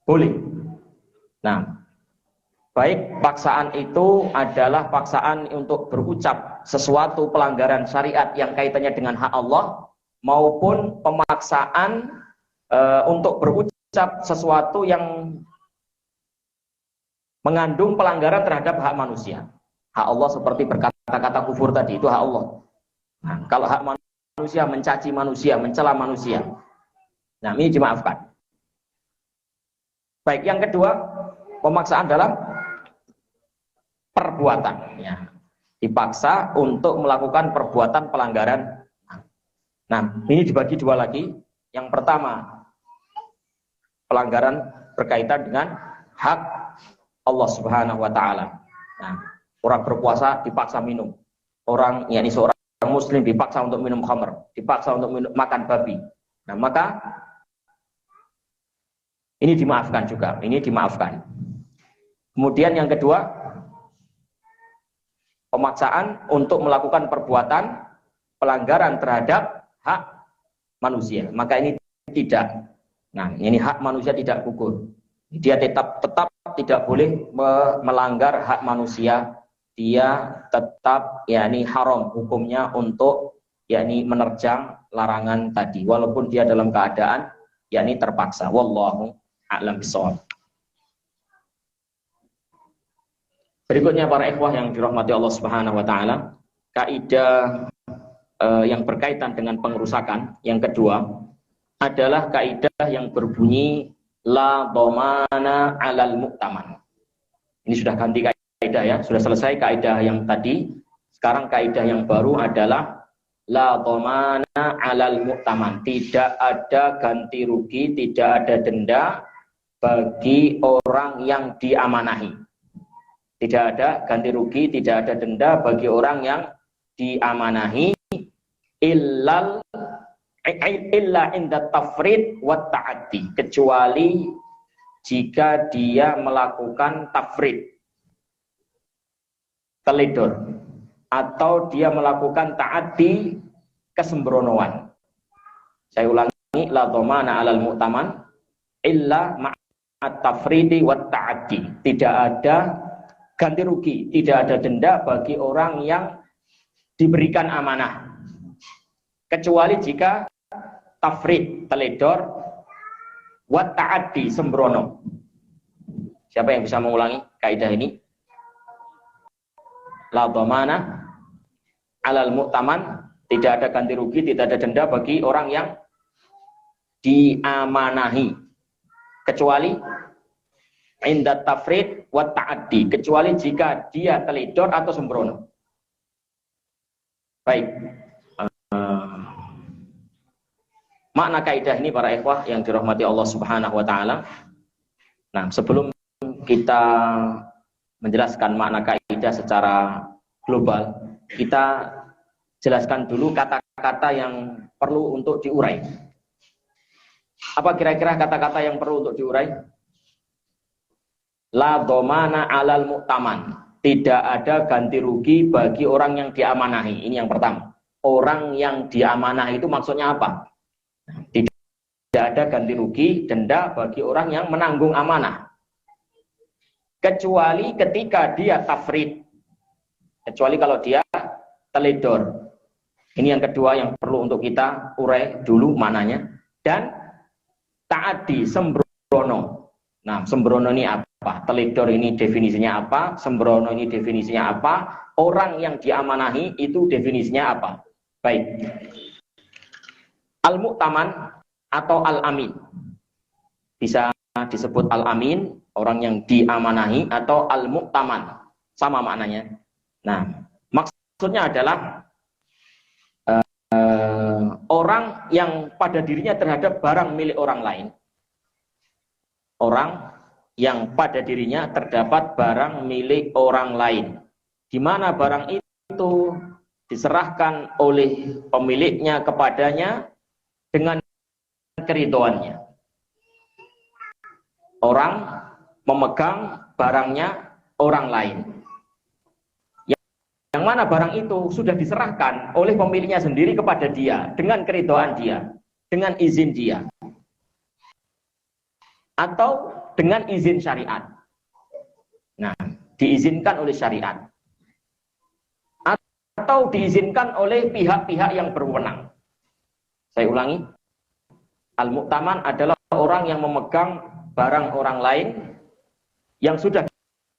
A: Boleh. Nah, Baik paksaan itu adalah paksaan untuk berucap sesuatu pelanggaran syariat yang kaitannya dengan hak Allah, maupun pemaksaan untuk berucap sesuatu yang mengandung pelanggaran terhadap hak manusia. Hak Allah seperti berkata-kata kufur tadi, itu hak Allah. Nah, kalau hak manusia, mencaci manusia, mencela manusia, nah ini dimaafkan. Baik, yang kedua, pemaksaan dalam perbuatan, ya. Dipaksa untuk melakukan perbuatan pelanggaran. Nah, ini dibagi dua lagi. Yang pertama, pelanggaran berkaitan dengan hak Allah Subhanahu wa taala. Nah, orang berpuasa dipaksa minum. Orang, yakni seorang muslim dipaksa untuk minum khamr, dipaksa untuk makan babi. Nah, maka ini dimaafkan juga, ini dimaafkan. Kemudian yang kedua, pemaksaan untuk melakukan perbuatan pelanggaran terhadap hak manusia. Maka ini tidak. Nah, ini hak manusia tidak gugur. Dia tetap tidak boleh melanggar hak manusia. Dia tetap yakni haram hukumnya untuk yakni menerjang larangan tadi, walaupun dia dalam keadaan yakni terpaksa. Wallahu a'lam bishawab. Berikutnya para ikhwah yang dirahmati Allah Subhanahu wa taala, kaidah yang berkaitan dengan pengerusakan yang kedua adalah kaidah yang berbunyi la dhamana 'alal mu'taman. Ini sudah ganti kaidah ya, sudah selesai kaidah yang tadi. Sekarang kaidah yang baru adalah la dhamana 'alal mu'taman. Tidak ada ganti rugi, tidak ada denda bagi orang yang diamanahi. Tidak ada ganti rugi, tidak ada denda bagi orang yang diamanahi illa inda tafrid wa ta'addi, kecuali jika dia melakukan tafrid, teledor, atau dia melakukan ta'addi, kesembronoan. Saya ulangi, la dhamana 'alal mu'taman illa ma'at tafridi wa ta'addi. Tidak ada ganti rugi, tidak ada denda bagi orang yang diberikan amanah, kecuali jika tafrid, teledor, wa ta'addi, sembrono. Siapa yang bisa mengulangi kaidah ini? La dhamana 'alal mu'taman, tidak ada ganti rugi, tidak ada denda bagi orang yang diamanahi, kecuali inda tafrid wa ta'addi, kecuali jika dia teledor atau sembrono. Baik. Makna kaidah ini para ikhwah yang dirahmati Allah Subhanahu wa taala. Nah, sebelum kita menjelaskan makna kaidah secara global, kita jelaskan dulu kata-kata yang perlu untuk diurai. Apa kira-kira kata-kata yang perlu untuk diurai? La dhamana 'alal mu'taman, tidak ada ganti rugi bagi orang yang diamanahi. Ini yang pertama. Orang yang diamanahi itu maksudnya apa? Tidak ada ganti rugi, denda bagi orang yang menanggung amanah, kecuali ketika dia tafrid, kecuali kalau dia teledor. Ini yang kedua yang perlu untuk kita urai dulu maknanya. Dan ta'addi, sembrono. Nah, sembrono ini apa? Teledor ini definisinya apa? Sembrono ini definisinya apa? Orang yang diamanahi itu definisinya apa? Baik. Al-mu'taman atau al-amin. Bisa disebut al-amin, orang yang diamanahi, atau al-mu'taman. Sama maknanya. Nah, maksudnya adalah orang yang pada dirinya terhadap barang milik orang lain. Orang yang pada dirinya terdapat barang milik orang lain, di mana barang itu diserahkan oleh pemiliknya kepadanya dengan keridhoannya. Orang memegang barangnya orang lain, yang mana barang itu sudah diserahkan oleh pemiliknya sendiri kepada dia dengan keridhaan dia, dengan izin dia, atau dengan izin syariat. Nah, diizinkan oleh syariat atau diizinkan oleh pihak-pihak yang berwenang. Saya ulangi, al-mu'taman adalah orang yang memegang barang orang lain yang sudah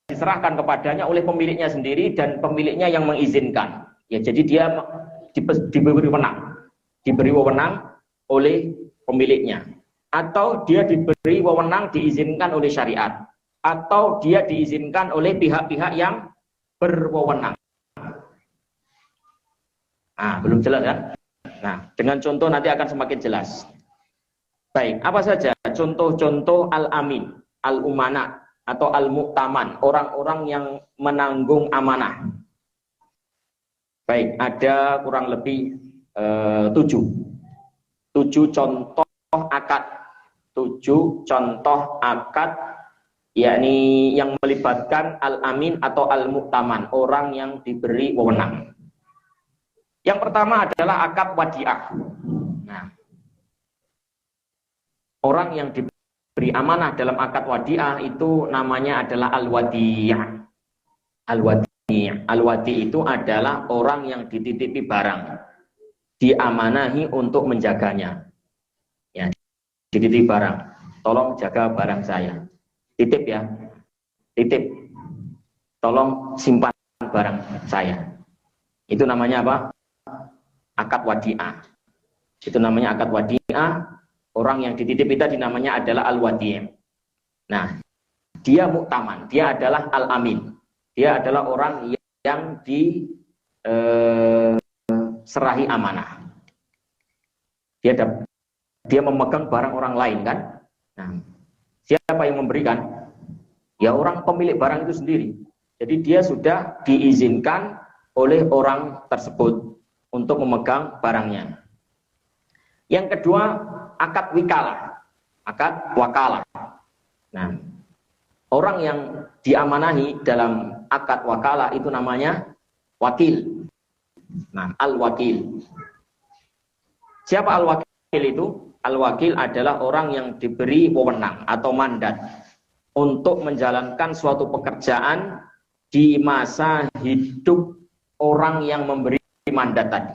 A: diserahkan kepadanya oleh pemiliknya sendiri dan pemiliknya yang mengizinkan. Ya, jadi dia diberi wewenang oleh pemiliknya, atau dia diberi wewenang diizinkan oleh syariat, atau dia diizinkan oleh pihak-pihak yang berwewenang. Nah, belum jelas kan? Nah, dengan contoh nanti akan semakin jelas. Baik, apa saja contoh-contoh al-amin, al-umana, atau al-mu'taman, orang-orang yang menanggung amanah. Baik, ada kurang lebih 7 contoh akad. 7 contoh akad, yakni yang melibatkan al-amin atau al-mu'taman, orang yang diberi wewenang. Yang pertama adalah akad wadi'ah. Nah, orang yang diberi amanah dalam akad wadi'ah itu namanya adalah al-wadi'. Al-wadi'. Al-wadi' itu adalah orang yang dititipi barang, diamanahi untuk menjaganya. Ya, dititipi barang. Tolong jaga barang saya. Titip ya. Titip. Tolong simpan barang saya. Itu namanya apa? Akad wadi'ah. Itu namanya akad wadi'ah. Orang yang dititip itu namanya adalah al-wadi'. Nah, dia mu'taman, dia adalah al-amin. Dia adalah orang yang diserahi amanah. Dia memegang barang orang lain kan? Nah, siapa yang memberikan? Ya orang pemilik barang itu sendiri. Jadi dia sudah diizinkan oleh orang tersebut untuk memegang barangnya. Yang kedua, akad wikalah, akad wakalah. Nah, orang yang diamanahi dalam akad wakalah itu namanya wakil. Nah, al-wakil. Siapa al-wakil itu? Al-wakil adalah orang yang diberi wewenang atau mandat untuk menjalankan suatu pekerjaan di masa hidup orang yang memberi mandat tadi.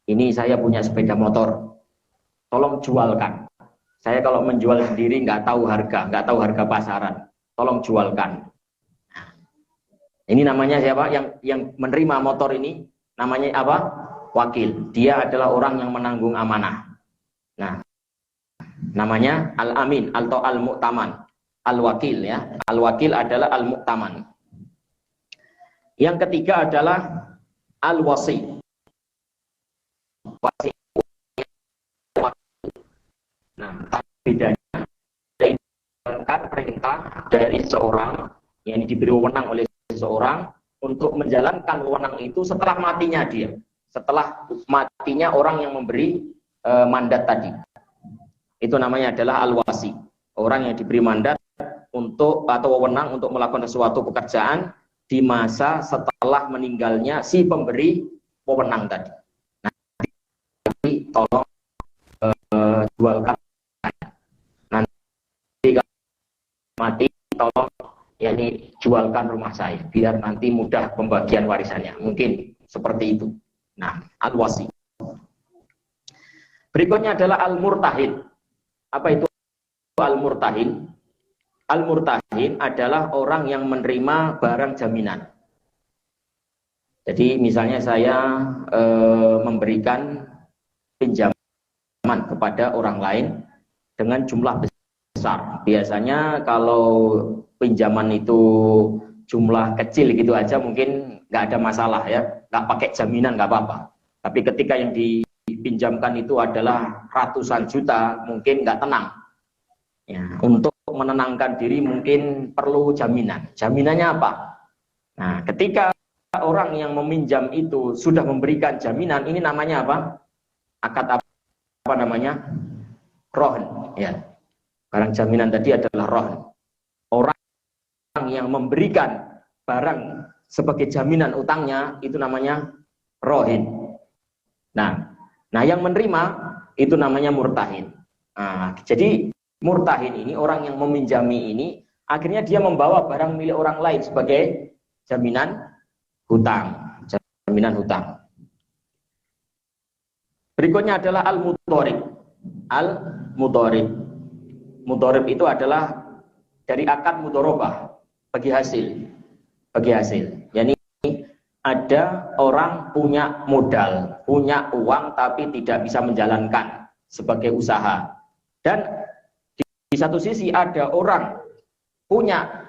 A: Ini saya punya sepeda motor, tolong jualkan. Saya kalau menjual sendiri nggak tahu harga pasaran. Tolong jualkan. Ini namanya siapa? Yang menerima motor ini namanya apa? Wakil. Dia adalah orang yang menanggung amanah. Nah, namanya al-amin atau al-mu'taman. Al-wakil ya. Al-wakil adalah al-mu'taman. Yang ketiga adalah al-wasi. Wasi. Nah, bedanya perintah dari seorang yang diberi wewenang oleh seseorang untuk menjalankan wewenang itu setelah matinya dia, setelah matinya orang yang memberi mandat tadi. Itu namanya adalah al-wasi, orang yang diberi mandat untuk atau wewenang untuk melakukan suatu pekerjaan di masa setelah meninggalnya si pemberi wewenang tadi. Nah, tolong jualkan. Nanti kalau mati tolong yakni jualkan rumah saya biar nanti mudah pembagian warisannya. Mungkin seperti itu. Nah, al-wasi. Berikutnya adalah al-murtahin. Apa itu al-murtahin? Al-murtahin adalah orang yang menerima barang jaminan. Jadi misalnya saya memberikan pinjaman kepada orang lain dengan jumlah besar. Biasanya kalau pinjaman itu jumlah kecil gitu aja mungkin nggak ada masalah ya, nggak pakai jaminan nggak apa-apa. Tapi ketika yang dipinjamkan itu adalah ratusan juta, mungkin nggak tenang. Ya, untuk menenangkan diri mungkin perlu jaminan. Jaminannya apa? Nah, ketika orang yang meminjam itu sudah memberikan jaminan, ini namanya apa? Akad apa namanya? Rohn. Ya. Barang jaminan tadi adalah rohn. Orang yang memberikan barang sebagai jaminan utangnya itu namanya rohin. Nah yang menerima itu namanya murtahin. Nah, jadi murtahin ini orang yang meminjami ini Akhirnya dia membawa barang milik orang lain sebagai jaminan hutang. Jaminan hutang. Berikutnya adalah al-mudharib. Al-mudharib. Mudharib itu adalah dari akad mudharabah, bagi hasil. Bagi hasil. Yani ada orang punya modal, punya uang tapi tidak bisa menjalankan sebagai usaha. Dan di satu sisi ada orang punya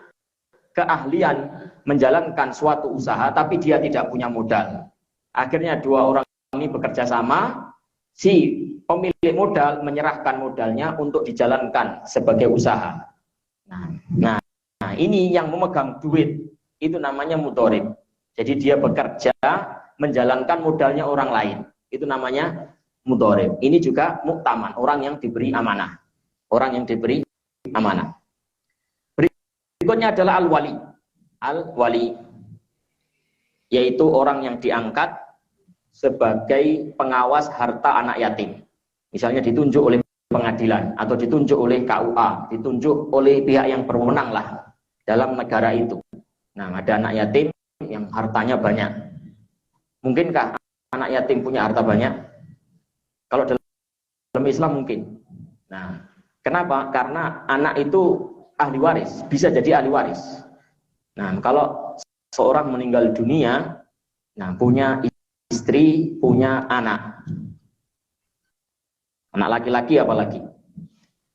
A: keahlian menjalankan suatu usaha tapi dia tidak punya modal. Akhirnya dua orang ini bekerja sama, si pemilik modal menyerahkan modalnya untuk dijalankan sebagai usaha. Nah, ini yang memegang duit itu namanya mudharib. Jadi dia bekerja menjalankan modalnya orang lain. Itu namanya mudharib. Ini juga muktaman, orang yang diberi amanah. Orang yang diberi amanah. Berikutnya adalah al-wali. Al-wali yaitu orang yang diangkat sebagai pengawas harta anak yatim. Misalnya ditunjuk oleh pengadilan atau ditunjuk oleh KUA, ditunjuk oleh pihak yang berwenang lah dalam negara itu. Nah, ada anak yatim yang hartanya banyak. Mungkinkah anak yatim punya harta banyak? Kalau dalam Islam mungkin. Nah, kenapa? Karena anak itu ahli waris, bisa jadi ahli waris. Nah, kalau seorang meninggal dunia, nah punya istri, punya anak laki-laki apalagi,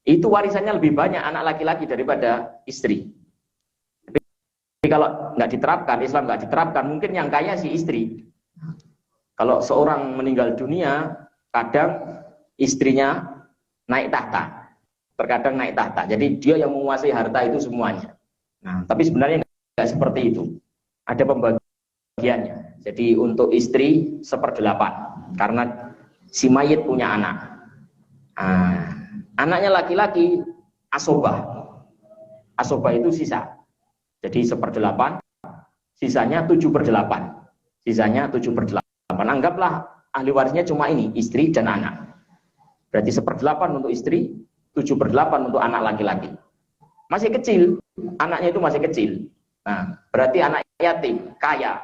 A: itu warisannya lebih banyak anak laki-laki daripada istri. Tapi kalau nggak diterapkan, Islam nggak diterapkan, mungkin yang kaya si istri. Kalau seorang meninggal dunia, kadang istrinya naik tahta, terkadang naik tahta. Jadi dia yang menguasai harta itu semuanya. Nah, tapi sebenarnya nggak seperti itu. Ada pembagiannya. Jadi untuk istri 1/8, karena si mayit punya anak. Anaknya laki-laki asobah. Asobah itu sisa. Jadi 1/8, sisanya 7/8. Sisanya 7/8. Anggaplah ahli warisnya cuma ini, istri dan anak. Berarti 1/8 untuk istri, 7/8 untuk anak laki-laki. Masih kecil, anaknya itu masih kecil. Nah, berarti anak yatim kaya.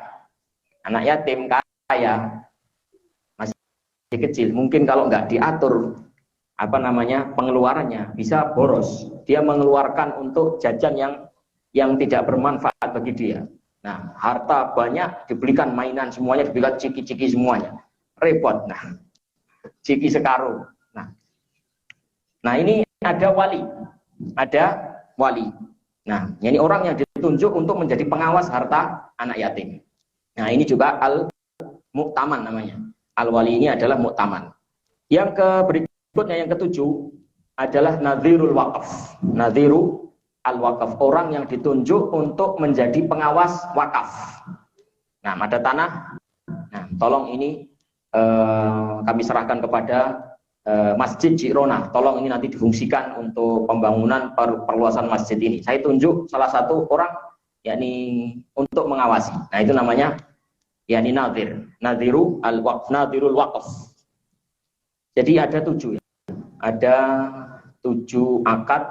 A: Anak yatim kaya masih kecil. Mungkin kalau nggak diatur pengeluarannya bisa boros. Dia mengeluarkan untuk jajan yang tidak bermanfaat bagi dia. Nah, harta banyak dibelikan mainan semuanya, dibelikan ciki-ciki semuanya. Repot. Nah, ciki sekarung. Nah, ini ada wali. Ada wali. Nah, ini orang yang ditunjuk untuk menjadi pengawas harta anak yatim. Nah, ini juga al-muktaman namanya. Al-wali ini adalah muktaman. Yang berikutnya, yang ketujuh adalah nadhirul waqaf. Nadhiru al-waqaf, orang yang ditunjuk untuk menjadi pengawas wakaf. Nah, ada tanah. Nah, tolong ini kami serahkan kepada Masjid Jirona. Tolong ini nanti difungsikan untuk pembangunan perluasan masjid ini. Saya tunjuk salah satu orang, yakni untuk mengawasi. Nah, itu namanya yakni nadhir. Nadhiru al-waqf, nadhirul waqaf. Jadi ada 7 ya. Ada 7 akad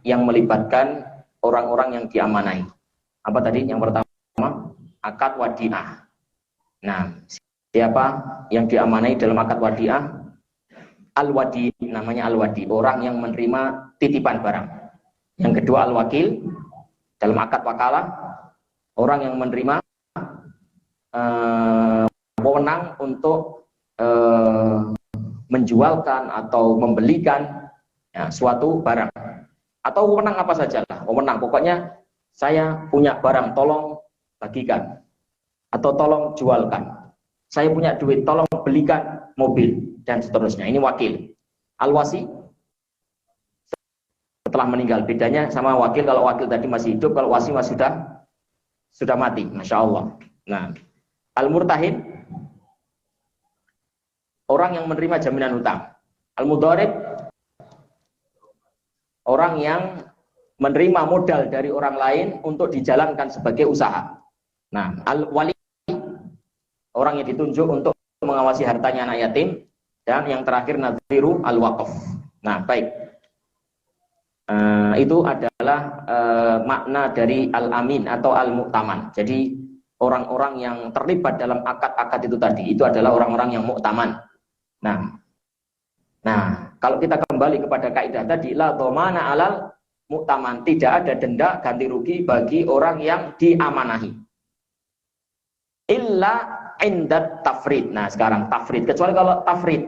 A: yang melibatkan orang-orang yang diamanai. Apa tadi? Yang pertama, akad wadi'ah. Nah, siapa yang diamanai dalam akad wadi'ah? Al-wadi, namanya al-wadi, orang yang menerima titipan barang. Yang kedua, al-wakil, dalam akad wakalah, orang yang menerima wewenang untuk menjualkan atau membelikan suatu barang. Atau wewenang apa saja lah, wewenang. Pokoknya saya punya barang, tolong bagikan. Atau tolong jualkan. Saya punya duit, tolong belikan mobil, dan seterusnya. Ini wakil. Al-wasi, setelah meninggal. Bedanya sama wakil, kalau wakil tadi masih hidup, kalau wasi masih sudah mati. Masya Allah. Nah, al-murtahin, orang yang menerima jaminan hutang. Al-mudharib, orang yang menerima modal dari orang lain untuk dijalankan sebagai usaha. Nah, al-wali, orang yang ditunjuk untuk mengawasi hartanya anak yatim. Dan yang terakhir nadhiru al-waqaf. Nah, baik. Itu adalah makna dari al-amin atau al-mu'taman. Jadi orang-orang yang terlibat dalam akad-akad itu tadi, itu adalah orang-orang yang mu'taman. Nah, kalau kita kembali kepada kaidah tadi, la dhamana alal mu'taman, tidak ada denda ganti rugi bagi orang yang diamanahi. Illa indat tafrid. Nah, sekarang tafrid, kecuali kalau tafrid.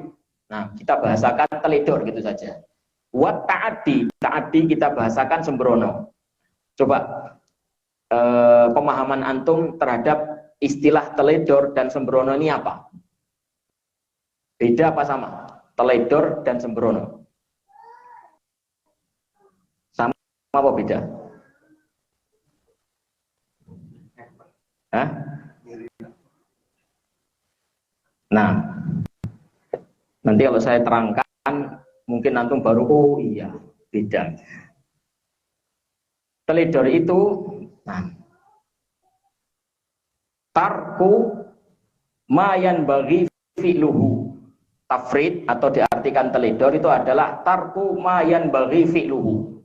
A: Nah, kita bahasakan teledor gitu saja. Wat ta'addi, ta'addi kita bahasakan sembrono. Coba pemahaman antum terhadap istilah teledor dan sembrono ini apa? Beda apa sama? Teledor dan sembrono. Sama apa beda? Hah? Nah, nanti kalau saya terangkan, mungkin antum baru, oh iya, beda. Teledor itu, tarku mayan bagi fi'luhu. Tafrid atau diartikan teledor itu adalah tarku mayan bagi fi'luhu.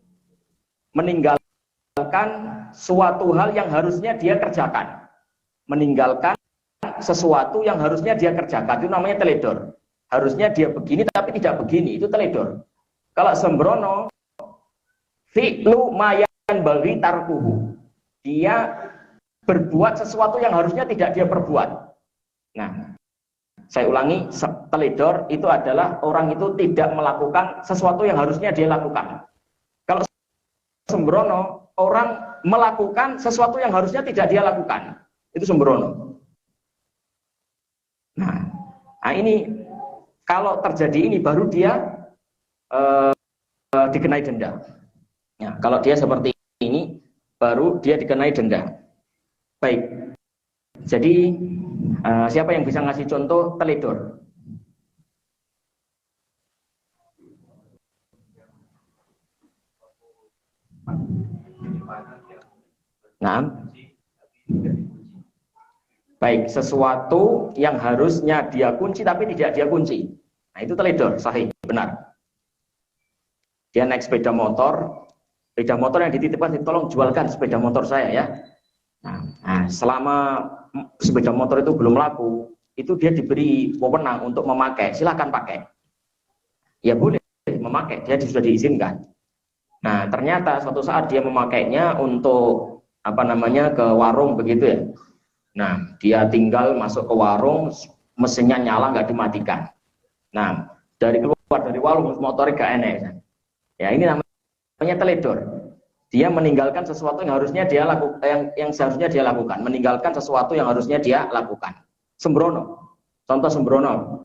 A: Meninggalkan suatu hal yang harusnya dia kerjakan. Meninggalkan sesuatu yang harusnya dia kerjakan, itu namanya teledor. Harusnya dia begini tapi tidak begini, itu teledor. Kalau sembrono, fi'lu mayan bagi tarkuhu. Dia berbuat sesuatu yang harusnya tidak dia perbuat. Nah, saya ulangi, teledor itu adalah orang itu tidak melakukan sesuatu yang harusnya dia lakukan. Kalau sembrono, orang melakukan sesuatu yang harusnya tidak dia lakukan. Itu sembrono. Nah ini kalau terjadi ini baru dia dikenai denda. Ya, kalau dia seperti ini baru dia dikenai denda. Baik. Jadi siapa yang bisa ngasih contoh teledor? Nah, baik, sesuatu yang harusnya dia kunci tapi tidak dia kunci. Nah, itu teledor, sahih, benar. Dia naik sepeda motor yang dititipkan, tolong jualkan sepeda motor saya ya. Nah, selama sepeda motor itu belum laku, itu dia diberi wewenang untuk memakai, silakan pakai. Ya boleh memakai, dia sudah diizinkan. Nah, ternyata suatu saat dia memakainya untuk ke warung begitu ya. Nah, dia tinggal masuk ke warung, mesinnya nyala nggak dimatikan. Nah, keluar dari warung motornya gak enak. Ya, ini namanya teledor. Dia meninggalkan sesuatu yang harusnya dia lakukan, yang seharusnya dia lakukan, meninggalkan sesuatu yang harusnya dia lakukan. Sembrono. Contoh sembrono.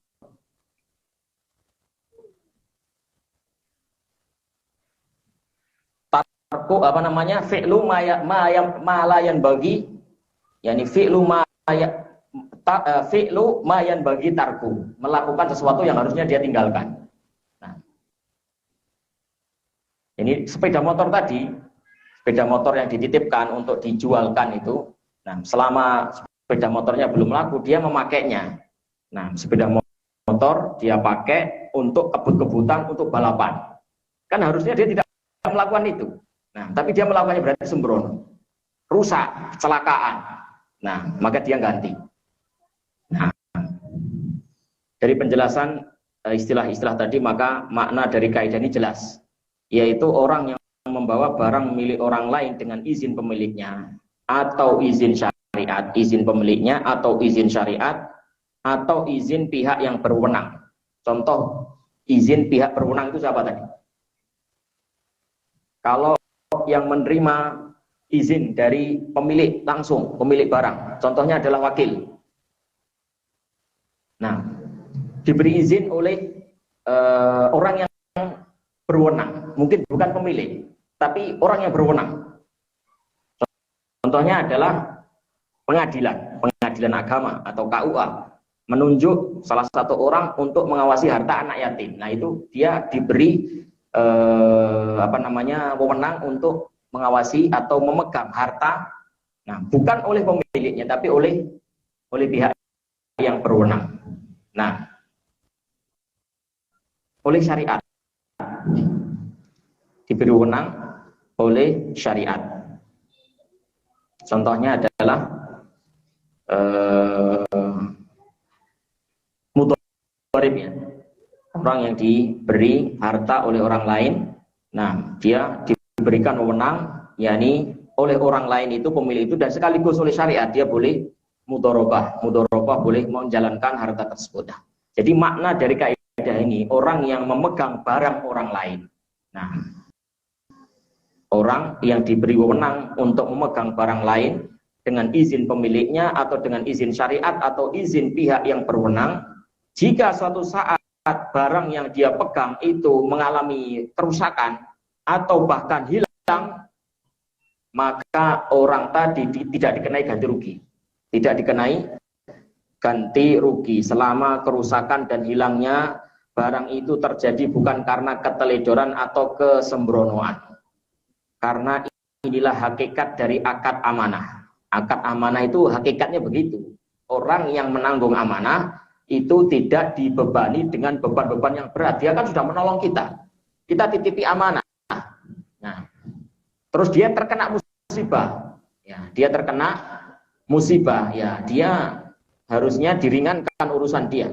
A: Tarku fi'lu malayan bagi, yakni fi'lu mayan bagi tarku, melakukan sesuatu yang harusnya dia tinggalkan. Nah, ini sepeda motor tadi, sepeda motor yang dititipkan untuk dijualkan itu, nah selama sepeda motornya belum laku, dia memakainya. Nah, sepeda motor dia pakai untuk kebut-kebutan, untuk balapan. Kan harusnya dia tidak melakukan itu. Nah, tapi dia melakukannya berarti sembrono. Rusak, kecelakaan. Nah, maka dia ganti. Nah, dari penjelasan istilah-istilah tadi, maka makna dari kaidah ini jelas, yaitu orang yang membawa barang milik orang lain dengan izin pemiliknya, atau izin syariat, izin pemiliknya, atau izin syariat, atau izin pihak yang berwenang. Contoh izin pihak berwenang itu siapa tadi? Kalau yang menerima izin dari pemilik langsung, pemilik barang, contohnya adalah wakil. Nah, diberi izin oleh orang yang berwenang, mungkin bukan pemilik, tapi orang yang berwenang. Contohnya adalah pengadilan agama atau KUA menunjuk salah satu orang untuk mengawasi harta anak yatim. Nah, itu dia diberi wewenang untuk mengawasi atau memegang harta, nah bukan oleh pemiliknya tapi oleh pihak yang berwenang. Nah, oleh syariat diberi wewenang oleh syariat. Contohnya adalah mudharib ya. Orang yang diberi harta oleh orang lain, nah dia diberikan wewenang, yakni oleh orang lain itu pemilik itu dan sekaligus oleh syariat dia boleh mudharabah boleh menjalankan harta tersebut. Jadi makna dari kaidah ini orang yang memegang barang orang lain. Nah, orang yang diberi wewenang untuk memegang barang lain dengan izin pemiliknya atau dengan izin syariat atau izin pihak yang berwenang, jika suatu saat barang yang dia pegang itu mengalami kerusakan atau bahkan hilang, maka orang tadi tidak dikenai ganti rugi. Tidak dikenai ganti rugi selama kerusakan dan hilangnya barang itu terjadi bukan karena keteledoran atau kesembronoan. Karena inilah hakikat dari akad amanah. Akad amanah itu hakikatnya begitu. Orang yang menanggung amanah itu tidak dibebani dengan beban-beban yang berat. Dia kan sudah menolong kita. Kita titipi amanah. Nah, terus dia terkena musibah. Ya, dia terkena musibah. Ya, dia harusnya diringankan urusan dia.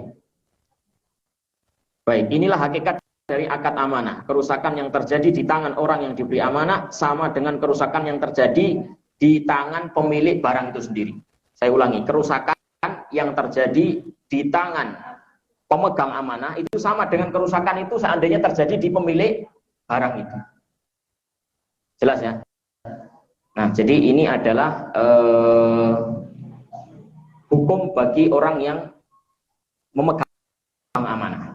A: Baik, inilah hakikat dari akad amanah. Kerusakan yang terjadi di tangan orang yang diberi amanah sama dengan kerusakan yang terjadi di tangan pemilik barang itu sendiri. Saya ulangi, kerusakan yang terjadi di tangan pemegang amanah itu sama dengan kerusakan itu seandainya terjadi di pemilik barang itu. Jelas ya? Nah, jadi ini adalah hukum bagi orang yang memegang amanah.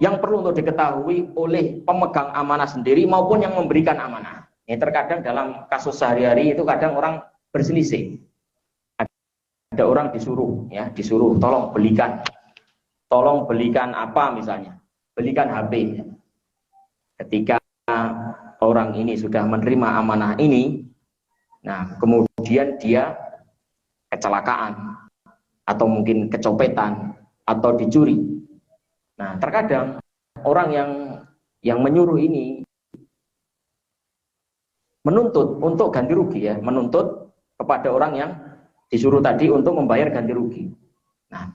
A: Yang perlu untuk diketahui oleh pemegang amanah sendiri maupun yang memberikan amanah. Ini terkadang dalam kasus sehari-hari itu kadang orang berselisih. Ada orang disuruh tolong belikan apa misalnya, belikan HP. Ketika orang ini sudah menerima amanah ini, nah kemudian dia kecelakaan atau mungkin kecopetan atau dicuri. Nah terkadang orang yang menyuruh ini menuntut untuk ganti rugi ya, menuntut kepada orang yang disuruh tadi untuk membayar ganti rugi. Nah,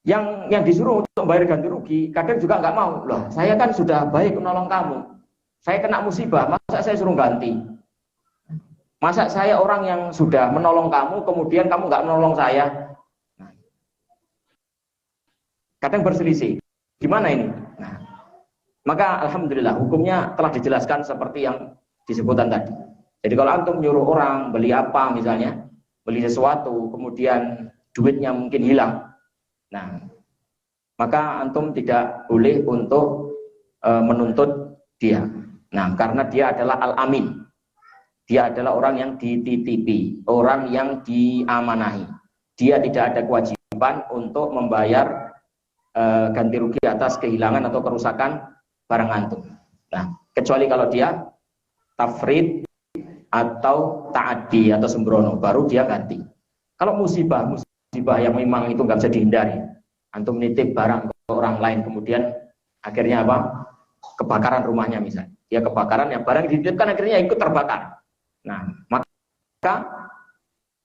A: yang disuruh untuk membayar ganti rugi kadang juga nggak mau. Loh, saya kan sudah baik menolong kamu. Saya kena musibah, masa saya suruh ganti? Masa saya orang yang sudah menolong kamu, kemudian kamu nggak menolong saya? Nah, kadang berselisih. Gimana ini? Nah, maka alhamdulillah hukumnya telah dijelaskan seperti yang disebutkan tadi. Jadi kalau antum nyuruh orang beli apa misalnya, beli sesuatu, kemudian duitnya mungkin hilang. Nah, maka antum tidak boleh untuk menuntut dia. Nah, karena dia adalah al-amin. Dia adalah orang yang dititipi, orang yang diamanahi. Dia tidak ada kewajiban untuk membayar ganti rugi atas kehilangan atau kerusakan barang antum. Nah, kecuali kalau dia tafrid atau ta'addi atau sembrono, baru dia ganti. Kalau musibah yang memang itu nggak bisa dihindari, antum nitip barang ke orang lain, kemudian akhirnya apa? Kebakaran rumahnya misalnya, dia kebakaran, yang barang dititipkan akhirnya ikut terbakar. Nah, maka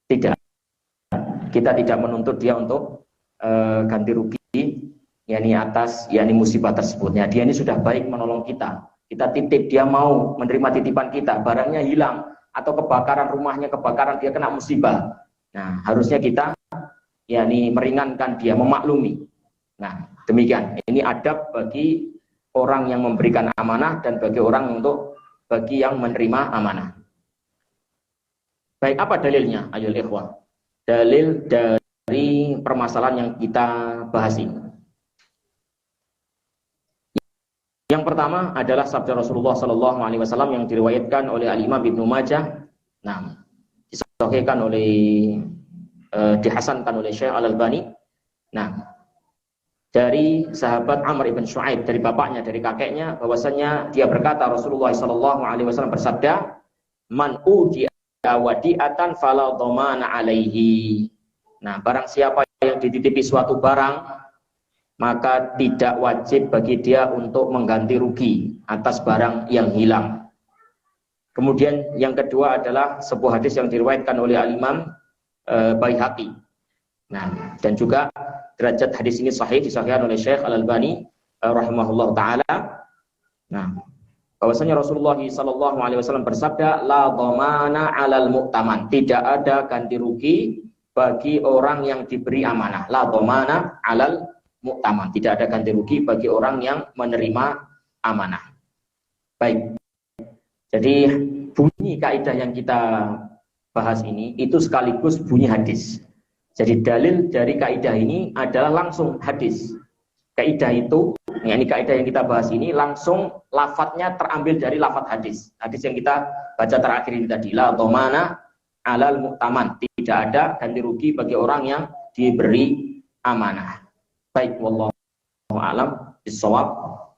A: kita tidak menuntut dia untuk ganti rugi, yakni atas musibah tersebutnya. Dia ini sudah baik menolong kita. Kita titip, dia mau menerima titipan kita, barangnya hilang atau kebakaran rumahnya, kebakaran dia kena musibah. Nah, harusnya kita meringankan dia, memaklumi. Nah, demikian. Ini adab bagi orang yang memberikan amanah dan bagi yang menerima amanah. Baik, apa dalilnya? Ayol ikhwah. Dalil dari permasalahan yang kita bahas ini. Yang pertama adalah sabda Rasulullah Sallallahu Alaihi Wasallam yang diriwayatkan oleh Al-Imam Ibnu Majah. Nah, disahihkan dihasankan oleh Syekh Al-Albani. Nah, dari sahabat Amr ibn Shu'aib, dari bapaknya, dari kakeknya, bahwasanya dia berkata, Rasulullah Sallallahu Alaihi Wasallam bersabda, "Man udiya wadi'atan fala dhamana alaihi." Nah, barang siapa yang dititipi suatu barang, maka tidak wajib bagi dia untuk mengganti rugi atas barang yang hilang. Kemudian yang kedua adalah sebuah hadis yang diriwayatkan oleh Al-Imam Baihaqi. Nah, dan juga derajat hadis ini sahih, disahihkan oleh Syekh Al-Albani rahimahullah taala. Nah, bahwasanya Rasulullah SAW bersabda, la dhamana 'alal mu'taman, tidak ada ganti rugi bagi orang yang diberi amanah. La dhamana 'alal mu'taman, tidak ada ganti rugi bagi orang yang menerima amanah. Baik. Jadi bunyi kaidah yang kita bahas ini itu sekaligus bunyi hadis. Jadi dalil dari kaidah ini adalah langsung hadis. Kaidah itu, yakni kaidah yang kita bahas ini langsung lafadznya terambil dari lafadz hadis. Hadis yang kita baca terakhir ini tadi, la dhamana 'alal mu'taman, tidak ada ganti rugi bagi orang yang diberi amanah. Baik, wallahu a'lam bishawab.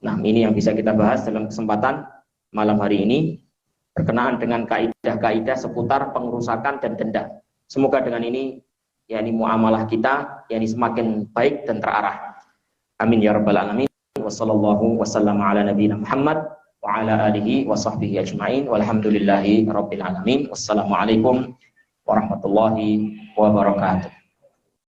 A: Nah, ini yang bisa kita bahas dalam kesempatan malam hari ini berkenaan dengan kaidah-kaidah seputar pengerusakan dan denda. Semoga dengan ini yakni muamalah kita yakni semakin baik dan terarah. Amin ya rabbal alamin. Wassallallahu wasallam ala nabiyina Muhammad wa ala alihi wa sahbihi ajma'in walhamdulillahi rabbil alamin. Wassalamualaikum warahmatullahi wabarakatuh.